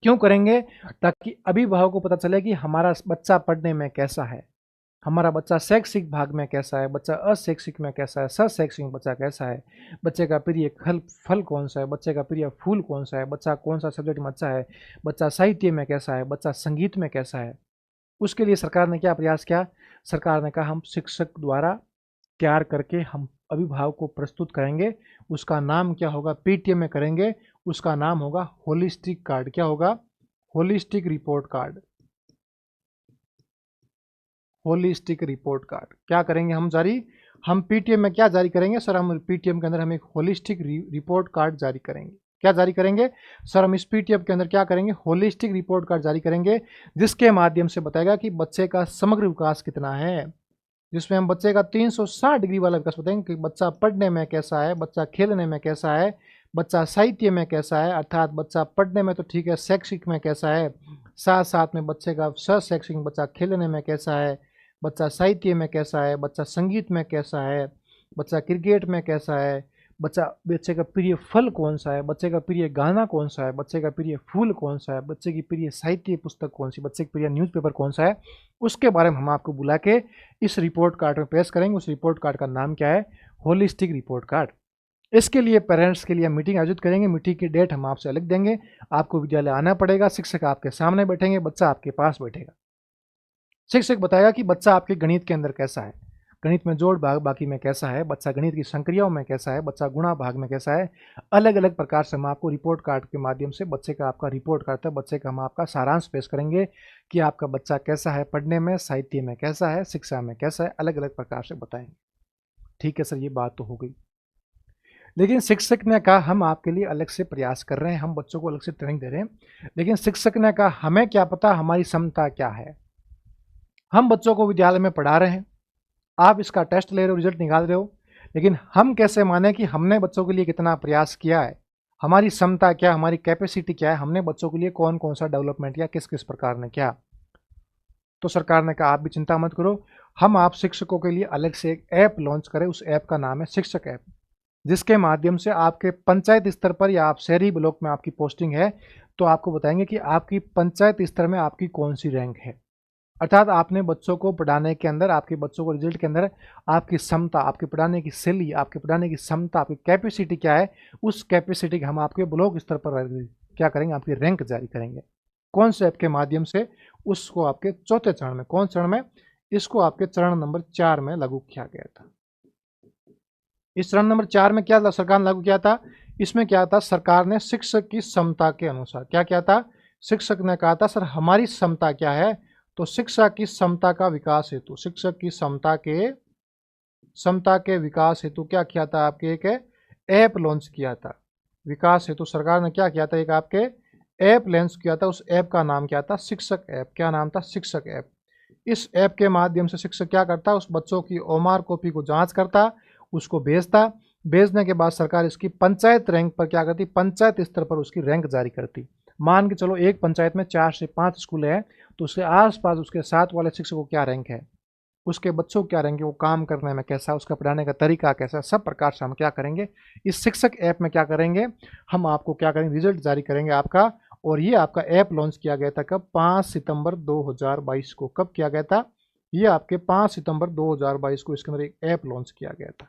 क्यों करेंगे, ताकि अभिभावक को पता चले कि हमारा बच्चा पढ़ने में कैसा है, हमारा बच्चा शैक्षिक भाग में कैसा है, बच्चा अशैक्षिक में कैसा है, सशैक्षिक बच्चा कैसा है, बच्चे का प्रिय फल कौन सा है, बच्चे का प्रिय फूल कौन सा है, बच्चा कौन सा सब्जेक्ट में अच्छा है, बच्चा साहित्य में कैसा है, बच्चा संगीत में कैसा है। उसके लिए सरकार ने क्या प्रयास किया, सरकार ने कहा हम शिक्षक द्वारा तैयार करके हम अभिभावक को प्रस्तुत करेंगे। उसका नाम क्या होगा, PTM में करेंगे, उसका नाम होगा होलिस्टिक कार्ड। क्या होगा, holistic report card. Holistic report card क्या करेंगे हम जारी, हम PTM में क्या जारी करेंगे सर, हम PTM के अंदर हम एक होलिस्टिक रिपोर्ट कार्ड जारी करेंगे। क्या जारी करेंगे सर, हम इस PTM के अंदर क्या करेंगे, होलिस्टिक रिपोर्ट कार्ड जारी करेंगे, जिसके माध्यम से बताएगा कि बच्चे का समग्र विकास कितना है, जिसमें हम बच्चे का 360 डिग्री वाला विकास बताएंगे कि बच्चा पढ़ने में कैसा है, बच्चा खेलने में कैसा है, बच्चा साहित्य में कैसा है, अर्थात बच्चा पढ़ने में तो ठीक है, शैक्षिक में कैसा है, साथ साथ में बच्चे का शैक्षिक, बच्चा खेलने में कैसा है, बच्चा साहित्य में कैसा है, बच्चा संगीत में कैसा है, बच्चा क्रिकेट में कैसा है, बच्चे का प्रिय फल कौन सा है, बच्चे का प्रिय गाना कौन सा है, बच्चे का प्रिय फूल कौन सा है, बच्चे की प्रिय साहित्य पुस्तक कौन सी, बच्चे का प्रिय न्यूज़पेपर कौन सा है, उसके बारे में हम आपको बुला के इस रिपोर्ट कार्ड में पेश करेंगे। उस रिपोर्ट कार्ड का नाम क्या है? Holistic report card. इसके लिए पेरेंट्स के लिए मीटिंग आयोजित करेंगे। मीटिंग की डेट हम आपसे लिख देंगे। आपको विद्यालय आना पड़ेगा, शिक्षक आपके सामने बैठेंगे, बच्चा आपके पास बैठेगा। शिक्षक बताएगा कि बच्चा आपके गणित के अंदर कैसा है, गणित में जोड़ भाग बाकी में कैसा है, बच्चा गणित की संक्रियाओं में कैसा है, बच्चा गुणा भाग में कैसा है। अलग अलग प्रकार से हम आपको रिपोर्ट कार्ड के माध्यम से बच्चे का आपका रिपोर्ट करता है, बच्चे का हम आपका सारांश पेश करेंगे कि आपका बच्चा कैसा है, पढ़ने में, साहित्य में कैसा है, शिक्षा में कैसा है, अलग अलग प्रकार से बताएंगे। ठीक है सर, ये बात तो हो गई। लेकिन शिक्षक ने कहा हम आपके लिए अलग से प्रयास कर रहे हैं, हम बच्चों को अलग से ट्रेनिंग दे रहे हैं। लेकिन शिक्षक ने कहा हमें क्या पता हमारी क्षमता क्या है। हम बच्चों को विद्यालय में पढ़ा रहे हैं, आप इसका टेस्ट ले रहे हो, रिजल्ट निकाल रहे हो, लेकिन हम कैसे माने कि हमने बच्चों के लिए कितना प्रयास किया है, हमारी क्षमता क्या, हमारी कैपेसिटी क्या है, हमने बच्चों के लिए कौन कौन सा डेवलपमेंट किया, किस किस प्रकार ने किया। तो सरकार ने कहा आप भी चिंता मत करो, हम आप शिक्षकों के लिए अलग से एक ऐप लॉन्च करें। उस ऐप का नाम है शिक्षक ऐप, जिसके माध्यम से आपके पंचायत स्तर पर या आप शहरी ब्लॉक में आपकी पोस्टिंग है तो आपको बताएंगे कि आपकी पंचायत स्तर में आपकी कौन सी रैंक है। अर्थात आपने बच्चों को पढ़ाने के अंदर, आपके बच्चों को रिजल्ट के अंदर आपकी क्षमता, आपके पढ़ाने की शैली, आपके पढ़ाने की क्षमता, आपकी कैपेसिटी क्या है, उस कैपेसिटी हम आपके ब्लॉक स्तर पर क्या करेंगे, आपकी रैंक जारी करेंगे। कौन से ऐप के माध्यम से? उसको आपके चौथे चरण में, कौन चरण में? इसको आपके चरण नंबर 4 में लागू किया गया था। इस चरण नंबर 4 में क्या सरकार ने लागू किया था? इसमें क्या था, सरकार ने शिक्षक की क्षमता के अनुसार क्या किया था, शिक्षक ने कहा था सर हमारी क्षमता क्या है, तो शिक्षा की क्षमता का विकास हेतु, शिक्षक की क्षमता के विकास हेतु क्या किया था, आपके एक ऐप लॉन्च किया था। विकास हेतु सरकार ने क्या किया था, एक आपके ऐप लॉन्च किया था। उस ऐप का नाम क्या था? शिक्षक ऐप। क्या नाम था? शिक्षक ऐप। इस ऐप के माध्यम से शिक्षक क्या करता, उस बच्चों की ओमार कॉपी को जांच करता, उसको भेजता, भेजने के बाद सरकार इसकी पंचायत रैंक पर क्या करती, पंचायत स्तर पर उसकी रैंक जारी करती। मान के चलो एक पंचायत में 4 से 5 स्कूल है, तो उसके आसपास उसके साथ वाले शिक्षक को क्या रैंक है, उसके बच्चों को क्या रैंक है, वो काम करने में कैसा, उसका पढ़ाने का तरीका कैसा, सब प्रकार से हम क्या करेंगे, इस शिक्षक ऐप में क्या करेंगे, हम आपको क्या करेंगे, रिजल्ट जारी करेंगे आपका। और ये आपका ऐप लॉन्च किया गया था कब? 5 सितंबर 2022 को। कब किया गया था? ये आपके 5 सितंबर 2022 को इसके अंदर एक ऐप लॉन्च किया गया था।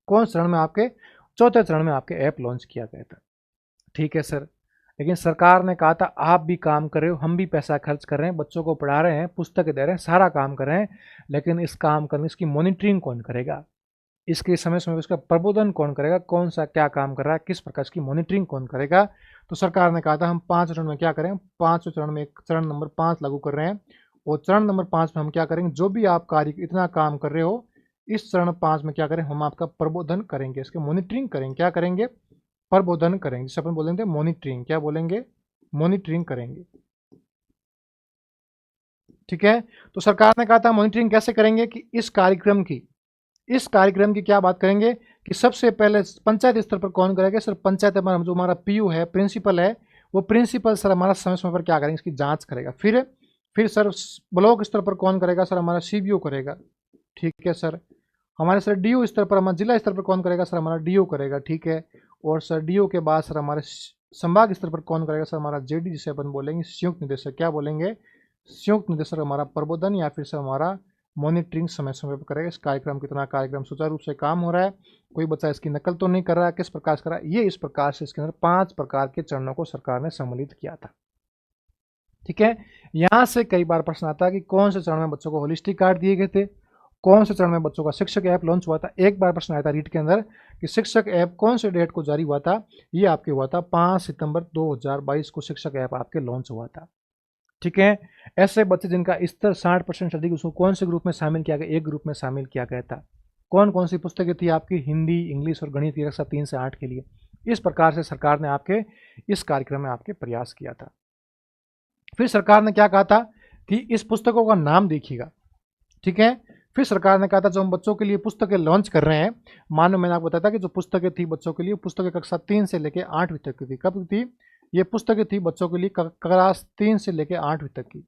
कौन चरण में? आपके चौथे चरण में आपके ऐप लॉन्च किया गया था। ठीक है सर, लेकिन सरकार ने कहा था आप भी काम कर रहे हो, हम भी पैसा खर्च कर रहे हैं, बच्चों को पढ़ा रहे हैं, पुस्तक दे रहे हैं, सारा काम कर रहे हैं, लेकिन इस काम करने, इसकी मॉनिटरिंग कौन करेगा, इसके समय समय उसका प्रबोधन कौन करेगा, कौन सा क्या काम कर रहा है, किस प्रकार इसकी मॉनिटरिंग कौन करेगा। तो सरकार ने कहा था हम 5 चरण में क्या करें, 5वें चरण में एक चरण नंबर 5 लागू कर रहे हैं। और चरण नंबर 5 में हम क्या करेंगे, जो भी आप कार्य इतना काम कर रहे हो, इस चरण 5 में क्या करें, हम आपका प्रबोधन करेंगे, इसके मॉनिटरिंग करेंगे। क्या करेंगे? प्रबोधन करेंगे, जिसे अपन बोलेंगे मॉनिटरिंग। क्या बोलेंगे? मॉनिटरिंग करेंगे। ठीक है, तो सरकार ने कहा था मॉनिटरिंग कैसे करेंगे कि इस कार्यक्रम की क्या बात करेंगे कि सबसे पहले पंचायत स्तर पर कौन करेगा, सर पंचायत में जो हमारा पीयू है, प्रिंसिपल है, वो प्रिंसिपल सर हमारा समय समय पर क्या करेंगे, इसकी जांच करेगा। फिर सर ब्लॉक स्तर पर कौन करेगा, सर हमारा सीबीओ करेगा। ठीक है सर, हमारे सर डीओ स्तर पर, हमारा जिला स्तर पर कौन करेगा, सर हमारा डीओ करेगा। ठीक है, और सर डीओ के बाद सर हमारे संभाग स्तर पर कौन करेगा, सर हमारा जेडी, जिसे अपन बोलेंगे संयुक्त निदेशक। क्या बोलेंगे? संयुक्त निदेशक हमारा प्रबोधन या फिर सर हमारा मॉनिटरिंग समय समय पर करेगा। इस कार्यक्रम कितना कार्यक्रम सुचारू रूप से काम हो रहा है, कोई बच्चा इसकी नकल तो नहीं कर रहा है, किस प्रकार से कर रहा है, ये इस प्रकार से इसके अंदर 5 प्रकार के चरणों को सरकार ने सम्मिलित किया था। ठीक है, यहाँ से कई बार प्रश्न आता है कि कौन से चरण में बच्चों को होलिस्टिक कार्ड दिए गए थे, कौन से चरण में बच्चों का शिक्षक ऐप लॉन्च हुआ था। एक बार प्रश्न आया था रीट के अंदर कि शिक्षक ऐप कौन से डेट को जारी हुआ था, ये आपके हुआ था 5 सितंबर 2022 को शिक्षक ऐप आपके लॉन्च हुआ था। ठीक है, ऐसे बच्चे जिनका स्तर 60% से अधिक, उसको कौन से ग्रुप में शामिल किया गया, एक ग्रुप में शामिल किया गया था। कौन कौन सी पुस्तकें थी आपकी, हिंदी, इंग्लिश और गणित की कक्षा 3 से 8 के लिए। इस प्रकार से सरकार ने आपके इस कार्यक्रम में आपके प्रयास किया था। फिर सरकार ने क्या कहा था कि इस पुस्तकों का नाम देखिएगा। ठीक है, फिर सरकार ने कहा था जो हम बच्चों के लिए पुस्तकें लॉन्च कर रहे हैं, मानो मैंने आपको बताया था कि जो पुस्तकें थी बच्चों के लिए, पुस्तकें कक्षा 3 से लेकर 8वीं तक की थी। कब थी? ये पुस्तकें थी बच्चों के लिए क्लास 3 से लेकर 8वीं तक की।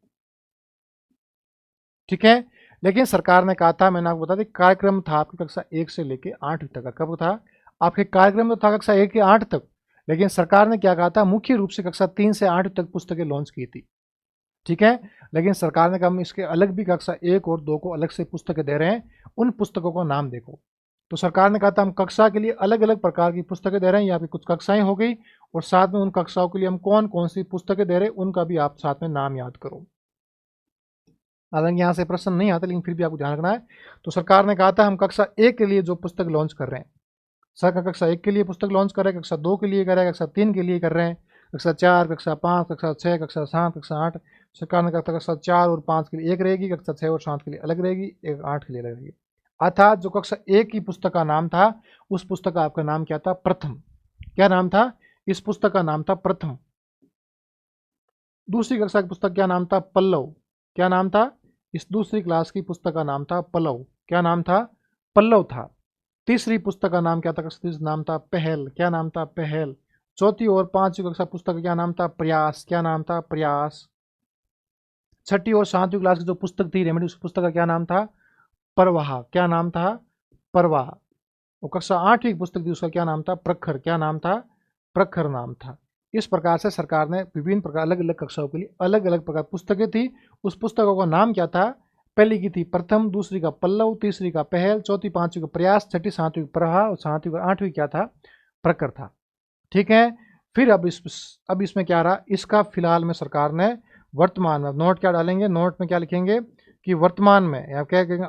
ठीक है, लेकिन सरकार ने कहा था, मैंने आपको बता दी, कार्यक्रम था आपकी कक्षा 1 से लेकर 8वीं तक का। कब था आपके कार्यक्रम? तो था कक्षा 1 से 8 तक, लेकिन सरकार ने क्या कहा था, मुख्य रूप से कक्षा 3 से 8 तक पुस्तकें लॉन्च की थी। ठीक है, लेकिन सरकार ने कहा हम इसके अलग भी कक्षा 1 और 2 को अलग से पुस्तकें दे रहे हैं, उन पुस्तकों का नाम देखो। तो सरकार ने कहा था हम कक्षा के लिए अलग अलग प्रकार की पुस्तकें दे रहे हैं, यहाँ पे कुछ कक्षाएं हो गई, और साथ में उन कक्षाओं के लिए हम कौन कौन सी पुस्तकें दे रहे हैं उनका भी आप साथ में नाम याद करो। हालांकि यहाँ से प्रश्न नहीं आता, लेकिन फिर भी आपको ध्यान रखना है। तो सरकार ने कहा था हम कक्षा 1 के लिए जो पुस्तक लॉन्च कर रहे हैं, सरकार कक्षा 1 के लिए पुस्तक लॉन्च कर रहे हैं, कक्षा 2 के लिए कर रहे हैं, कक्षा 3 के लिए कर रहे हैं, कक्षा 4, कक्षा 5, कक्षा 6, कक्षा 7, कक्षा 8। सरकार ने कहा था कक्षा 4 और 5 के लिए एक रहेगी, कक्षा 6 और 7 के लिए अलग रहेगी, एक 8 के लिए अलग रहेगी। अर्थात जो कक्षा 1 की पुस्तक का नाम था, उस पुस्तक का आपका नाम क्या था? प्रथम। क्या नाम था? इस पुस्तक का नाम था प्रथम। दूसरी कक्षा की पुस्तक क्या नाम था? पल्लव। क्या नाम था? इस दूसरी क्लास की पुस्तक का नाम था पल्लव। क्या नाम था? पल्लव था। तीसरी पुस्तक का नाम क्या था? तीसरा नाम था पहल। क्या नाम था? पहल। चौथी और 5वीं कक्षा पुस्तक का क्या नाम था? प्रयास। क्या नाम था? प्रयास। छठी और 7वीं क्लास की जो पुस्तक थी रेमेडी, उस पुस्तक का क्या नाम था? परवाह। क्या नाम था? परवाह। और कक्षा 8वीं की पुस्तक थी, उसका क्या नाम था? प्रखर। क्या नाम था? प्रखर नाम था। इस प्रकार से सरकार ने विभिन्न प्रकार अलग अलग कक्षाओं के लिए अलग अलग प्रकार पुस्तकें थी, उस पुस्तकों का नाम क्या था? पहली की थी प्रथम, दूसरी का पल्लव, तीसरी का पहल, चौथी 5वीं का प्रयास, छठी 7वीं का प्रवाह, और 7वीं 8वीं क्या था? प्रखर था। ठीक है, फिर अब इसमें क्या रहा, इसका फिलहाल में सरकार ने वर्तमान में, नोट क्या डालेंगे, नोट में क्या लिखेंगे कि वर्तमान में, या क्या कहेंगे,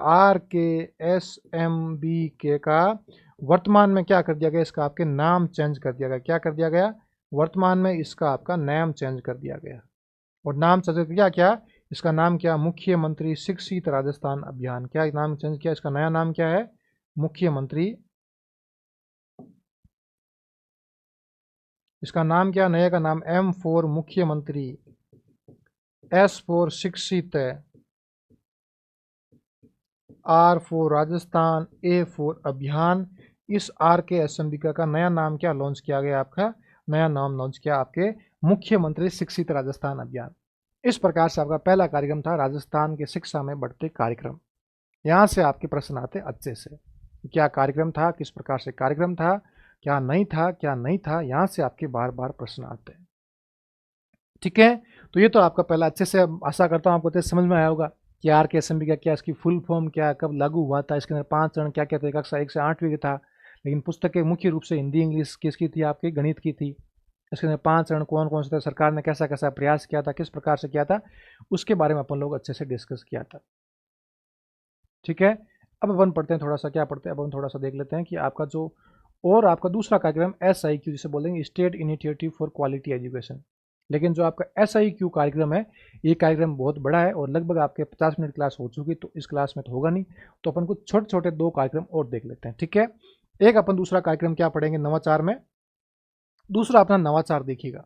RKSMBK का वर्तमान में क्या कर दिया गया, इसका आपके नाम चेंज कर दिया गया। क्या कर दिया गया? वर्तमान में इसका आपका नाम चेंज कर दिया गया। और नाम चेंज किया क्या? इसका नाम क्या? मुख्यमंत्री शिक्षित राजस्थान अभियान। क्या नाम चेंज किया? इसका नया नाम क्या है? मुख्यमंत्री। इसका नाम क्या? नए का नाम M फॉर मुख्यमंत्री, S फॉर शिक्षित, R for Rajasthan, A for अभियान। इस RKSMBK का नया नाम क्या लॉन्च किया गया? आपका नया नाम लॉन्च किया आपके मुख्यमंत्री शिक्षित राजस्थान अभियान। इस प्रकार से आपका पहला कार्यक्रम था राजस्थान के शिक्षा में बढ़ते कार्यक्रम। यहाँ से आपके प्रश्न आते अच्छे से, क्या कार्यक्रम था, किस प्रकार से कार्यक्रम था, क्या नहीं था, क्या नहीं था, यहाँ से आपके बार बार प्रश्न आते हैं। ठीक है, तो ये तो आपका पहला अच्छे से, आशा करता हूँ आपको तो समझ में आया होगा कि RKSMBK का क्या, इसकी फुल फॉर्म क्या, कब लागू हुआ था, इसके अंदर 5 चरण क्या क्या थे, कक्षा 1 से 8वीं का था। लेकिन पुस्तकें मुख्य रूप से हिंदी इंग्लिश किसकी थी? आपकी गणित की थी। इसके अंदर 5 चरण कौन कौन से थे, सरकार ने कैसा कैसा प्रयास किया था, किस प्रकार से किया था, उसके बारे में अपन लोग अच्छे से डिस्कस किया था। ठीक है, अब अपन पढ़ते हैं थोड़ा सा, क्या पढ़ते हैं अब हम थोड़ा सा देख लेते हैं कि आपका जो और आपका दूसरा कार्यक्रम SIQ, जिसे बोलेंगे state initiative for quality education. लेकिन जो आपका SIQ कार्यक्रम है, ये कार्यक्रम बहुत बड़ा है और लगभग आपके 50 मिनट क्लास हो चुकी, तो इस क्लास में तो होगा नहीं, तो अपन कुछ छोटे छोटे 2 कार्यक्रम और देख लेते हैं। ठीक है, एक अपन दूसरा कार्यक्रम क्या पढ़ेंगे नवाचार में, दूसरा अपना नवाचार देखिएगा।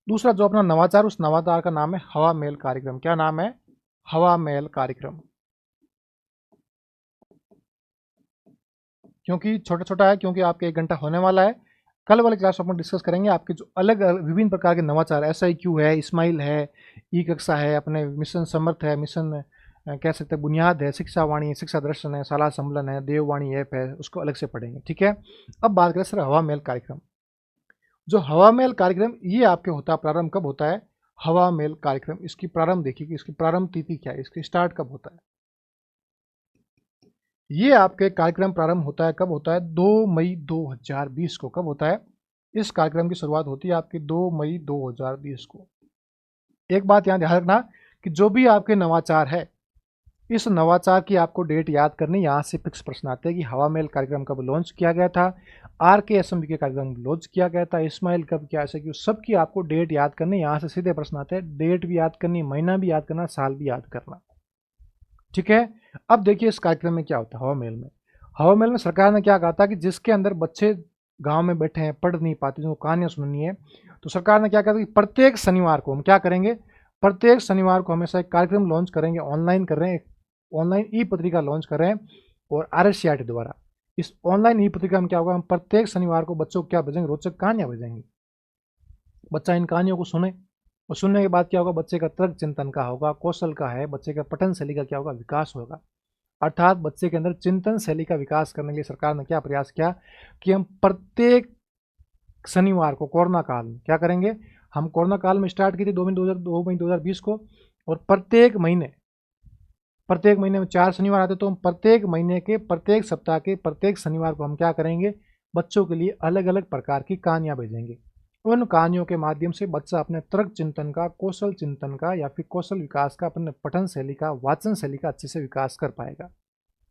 दूसरा जो अपना नवाचार, उस नवाचार का नाम है हवा महल कार्यक्रम। क्या नाम है? हवा महल कार्यक्रम। क्योंकि छोटा छोटा है, क्योंकि आपके 1 घंटा होने वाला है। कल वाले क्लास में अपन डिस्कस करेंगे आपके जो अलग विभिन्न प्रकार के नवाचार, SIQ है, इस्माइल है, ई कक्षा है, अपने मिशन समर्थ है, मिशन कह सकते हैं बुनियाद है, शिक्षा वाणी, शिक्षा दर्शन है, शाला सम्मेलन है, देववाणी ऐप है, उसको अलग से पढ़ेंगे। ठीक है, अब बात करें सर हवा महल कार्यक्रम। जो हवा महल कार्यक्रम ये आपके होता है, प्रारंभ कब होता है? हवा महल कार्यक्रम, इसकी प्रारंभ देखिए कि इसकी प्रारंभ तिथि क्या है, इसकी स्टार्ट कब होता है। ये आपके कार्यक्रम प्रारंभ होता है, कब होता है? 2 मई 2020 को। कब होता है? इस कार्यक्रम की शुरुआत होती है आपकी 2 मई 2020 को। एक बात यहाँ ध्यान रखना कि जो भी आपके नवाचार है, इस नवाचार की आपको डेट याद करनी। यहाँ से फिक्स प्रश्न आते हैं कि हवा महल कार्यक्रम कब लॉन्च किया गया था, RKSMBK कार्यक्रम लॉन्च किया गया था, इस्माइल कब, क्या, ऐसे कि सबकी आपको डेट याद करनी। यहाँ से सीधे प्रश्न आते हैं, डेट भी याद करनी, महीना भी याद करना, साल भी याद करना। ठीक है, अब देखिए इस कार्यक्रम में क्या होता है हवा महल में। हवा महल में सरकार ने क्या कहा था कि जिसके अंदर बच्चे गांव में बैठे हैं, पढ़ नहीं पाते, जिनको कहानियां सुननी है, तो सरकार ने क्या कहा कि प्रत्येक शनिवार को हम क्या करेंगे, प्रत्येक शनिवार को हमेशा एक कार्यक्रम लॉन्च करेंगे, ऑनलाइन कर रहे हैं, ऑनलाइन ई पत्रिका लॉन्च कर रहे हैं और RSCRT द्वारा। इस ऑनलाइन ई पत्रिका में क्या होगा, हम प्रत्येक शनिवार को बच्चों को क्या भेजेंगे, रोचक कहानियां भेजेंगे। बच्चा इन कहानियों को सुने और सुनने के बाद क्या होगा, बच्चे का तर्क चिंतन का होगा, कौशल का है, बच्चे का पठन शैली का क्या होगा, विकास होगा। अर्थात बच्चे के अंदर चिंतन शैली का विकास करने के लिए सरकार ने क्या प्रयास किया कि हम प्रत्येक शनिवार को कोरोना काल में क्या करेंगे, हम कोरोना काल में स्टार्ट की थी 2 मई 2020 को, और प्रत्येक महीने में 4 शनिवार आते, तो हम प्रत्येक महीने के प्रत्येक सप्ताह के प्रत्येक शनिवार को हम क्या करेंगे, बच्चों के लिए अलग अलग प्रकार की कहानियां भेजेंगे। उन कहानियों के माध्यम से बच्चा अपने तर्क चिंतन का, कौशल चिंतन का या फिर कौशल विकास का, अपने पठन शैली का, वाचन शैली का अच्छे से विकास कर पाएगा।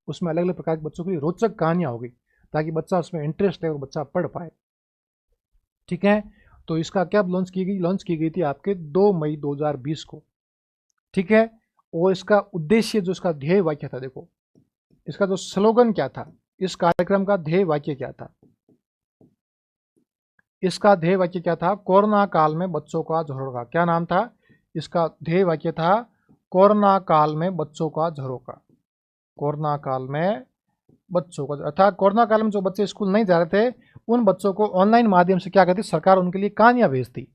उसमें अलग अलग प्रकार के बच्चों के लिए रोचक कहानियां होगी ताकि बच्चा उसमें इंटरेस्ट है और बच्चा पढ़ पाए। ठीक है, तो इसका क्या लॉन्च की गई थी आपके 2 मई 2020 को। ठीक है, और इसका उद्देश्य, जो इसका ध्येय वाक्य था, देखो इसका जो स्लोगन क्या था, इस कार्यक्रम का ध्येय वाक्य क्या था, इसका ध्येय वाक्य क्या था, कोरोना काल में बच्चों का झरोखा। क्या नाम था इसका? ध्येय वाक्य था कोरोना काल में बच्चों का झरोखा। कोरोना काल में बच्चों का, अर्थात कोरोना काल में जो बच्चे स्कूल नहीं जा रहे थे उन बच्चों को ऑनलाइन माध्यम से क्या करती, सरकार उनके लिए कहानियां भेजती।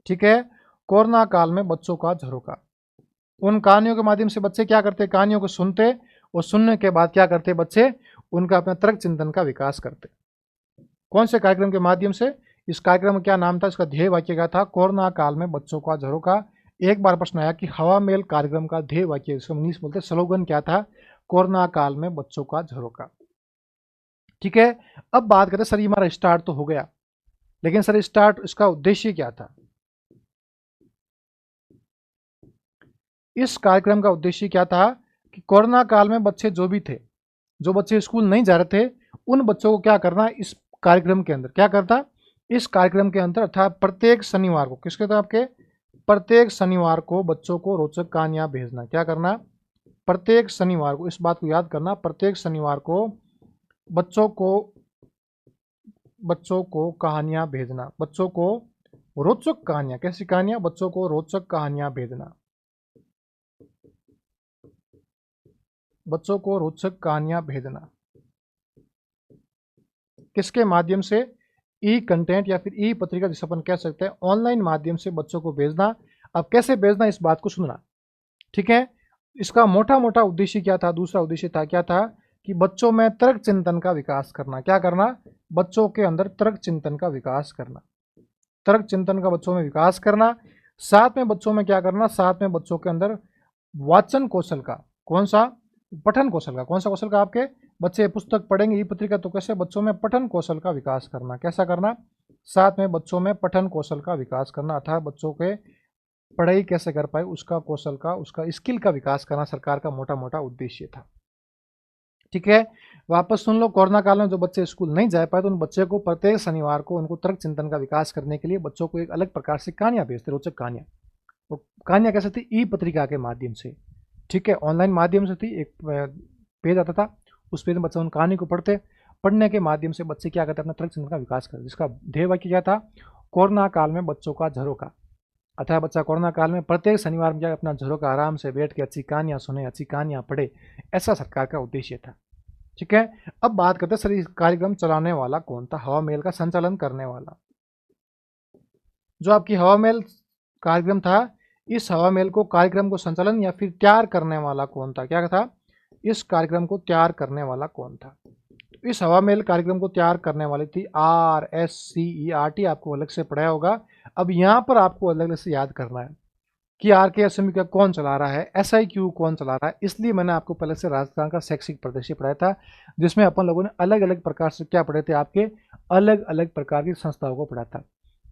ठीक है, कोरोना काल में बच्चों का झरोखा। उन कहानियों के माध्यम से बच्चे क्या करते, कहानियों को सुनते और सुनने के बाद क्या करते बच्चे, उनका अपना तर्क चिंतन का विकास करते। कौन से कार्यक्रम के माध्यम से? इस कार्यक्रम में क्या नाम था, इसका ध्येय वाक्य क्या था, कोरोना काल में बच्चों का झरोखा। एक बार प्रश्न आया कि हवा महल कार्यक्रम का ध्येय वाक्य, इसको इंग्लिश बोलते स्लोगन क्या था, कोरोना काल में बच्चों का झरोखा। ठीक है, अब बात करते सर ये हमारा स्टार्ट तो हो गया, लेकिन सर स्टार्ट इसका उद्देश्य क्या था? इस कार्यक्रम का उद्देश्य क्या था कि कोरोना काल में बच्चे जो भी थे, जो बच्चे स्कूल नहीं जा रहे थे, उन बच्चों को क्या करना, इस कार्यक्रम के अंदर क्या करता, इस कार्यक्रम के अंदर अर्थात प्रत्येक शनिवार को, किसके था आपके, प्रत्येक शनिवार को बच्चों को रोचक कहानियां भेजना। क्या करना, प्रत्येक शनिवार को, इस बात को याद करना, प्रत्येक शनिवार को बच्चों को कहानियां भेजना, बच्चों को रोचक कहानियां। कैसी कहानियां? बच्चों को रोचक कहानियां भेजना, बच्चों को रोचक कहानियां भेजना। किसके माध्यम से? ई कंटेंट या फिर ई पत्रिका, जिसे अपन कह सकते हैं ऑनलाइन माध्यम से बच्चों को भेजना। अब कैसे भेजना, इस बात को सुनना। ठीक है, इसका मोटा मोटा उद्देश्य क्या था? दूसरा उद्देश्य था क्या था कि बच्चों में तर्क चिंतन का विकास करना। क्या करना? बच्चों के अंदर तर्क चिंतन का विकास करना, तर्क चिंतन का बच्चों में विकास करना। साथ में बच्चों में क्या करना, साथ में बच्चों के अंदर वाचन कौशल का, कौन सा, पठन कौशल का, कौन सा कौशल का, आपके बच्चे पुस्तक पढ़ेंगे ई पत्रिका, तो कैसे बच्चों में पठन कौशल का विकास करना। कैसा करना? साथ में बच्चों में पठन कौशल का विकास करना, अर्थात बच्चों के पढ़ाई कैसे कर पाए उसका कौशल का, उसका स्किल का विकास करना सरकार का मोटा मोटा उद्देश्य था। ठीक है, वापस सुन लो, कोरोना काल में जो बच्चे स्कूल नहीं जा पाए तो उन बच्चे को प्रत्येक शनिवार को उनको तर्क चिंतन का विकास करने के लिए बच्चों को एक अलग प्रकार से कहानियां भेजते, रोचक कहानियां। वो कहानियां कैसे थी? ई पत्रिका के माध्यम से। ठीक है, ऑनलाइन माध्यम से थी, एक पेज आता था, उस पेज में बच्चे उन कहानी को पढ़ने के माध्यम से बच्चे क्या करते हैं, अपना तर्क चिंतन का विकास करते। जिसका ध्येय वाक्य क्या था? कोरोना काल में बच्चों का झरोखा। अतः बच्चा कोरोना काल में प्रत्येक शनिवार में अपना झरोखा आराम से बैठ के अच्छी कहानियां सुने, अच्छी कहानियां पढ़े, ऐसा सरकार का उद्देश्य था। ठीक है, अब बात करते हैं सर इस कार्यक्रम चलाने वाला कौन था, हवा महल का संचालन करने वाला। जो आपकी हवा महल कार्यक्रम था, इस हवा महल को कार्यक्रम को संचालन या फिर तैयार करने वाला कौन था? क्या था? इस कार्यक्रम को तैयार करने वाला कौन था? इस हवा महल कार्यक्रम को तैयार करने वाली थी RSCERT, आपको अलग से पढ़ाया होगा। अब यहाँ पर आपको अलग अलग से याद करना है कि RKSME का कौन चला रहा है, SIQ कौन चला रहा है। इसलिए मैंने आपको पहले से राजस्थान का शैक्षिक परिदृश्य पढ़ाया था, जिसमें अपन लोगों ने अलग अलग प्रकार से क्या पढ़े थे, आपके अलग अलग प्रकार की संस्थाओं को पढ़ा था।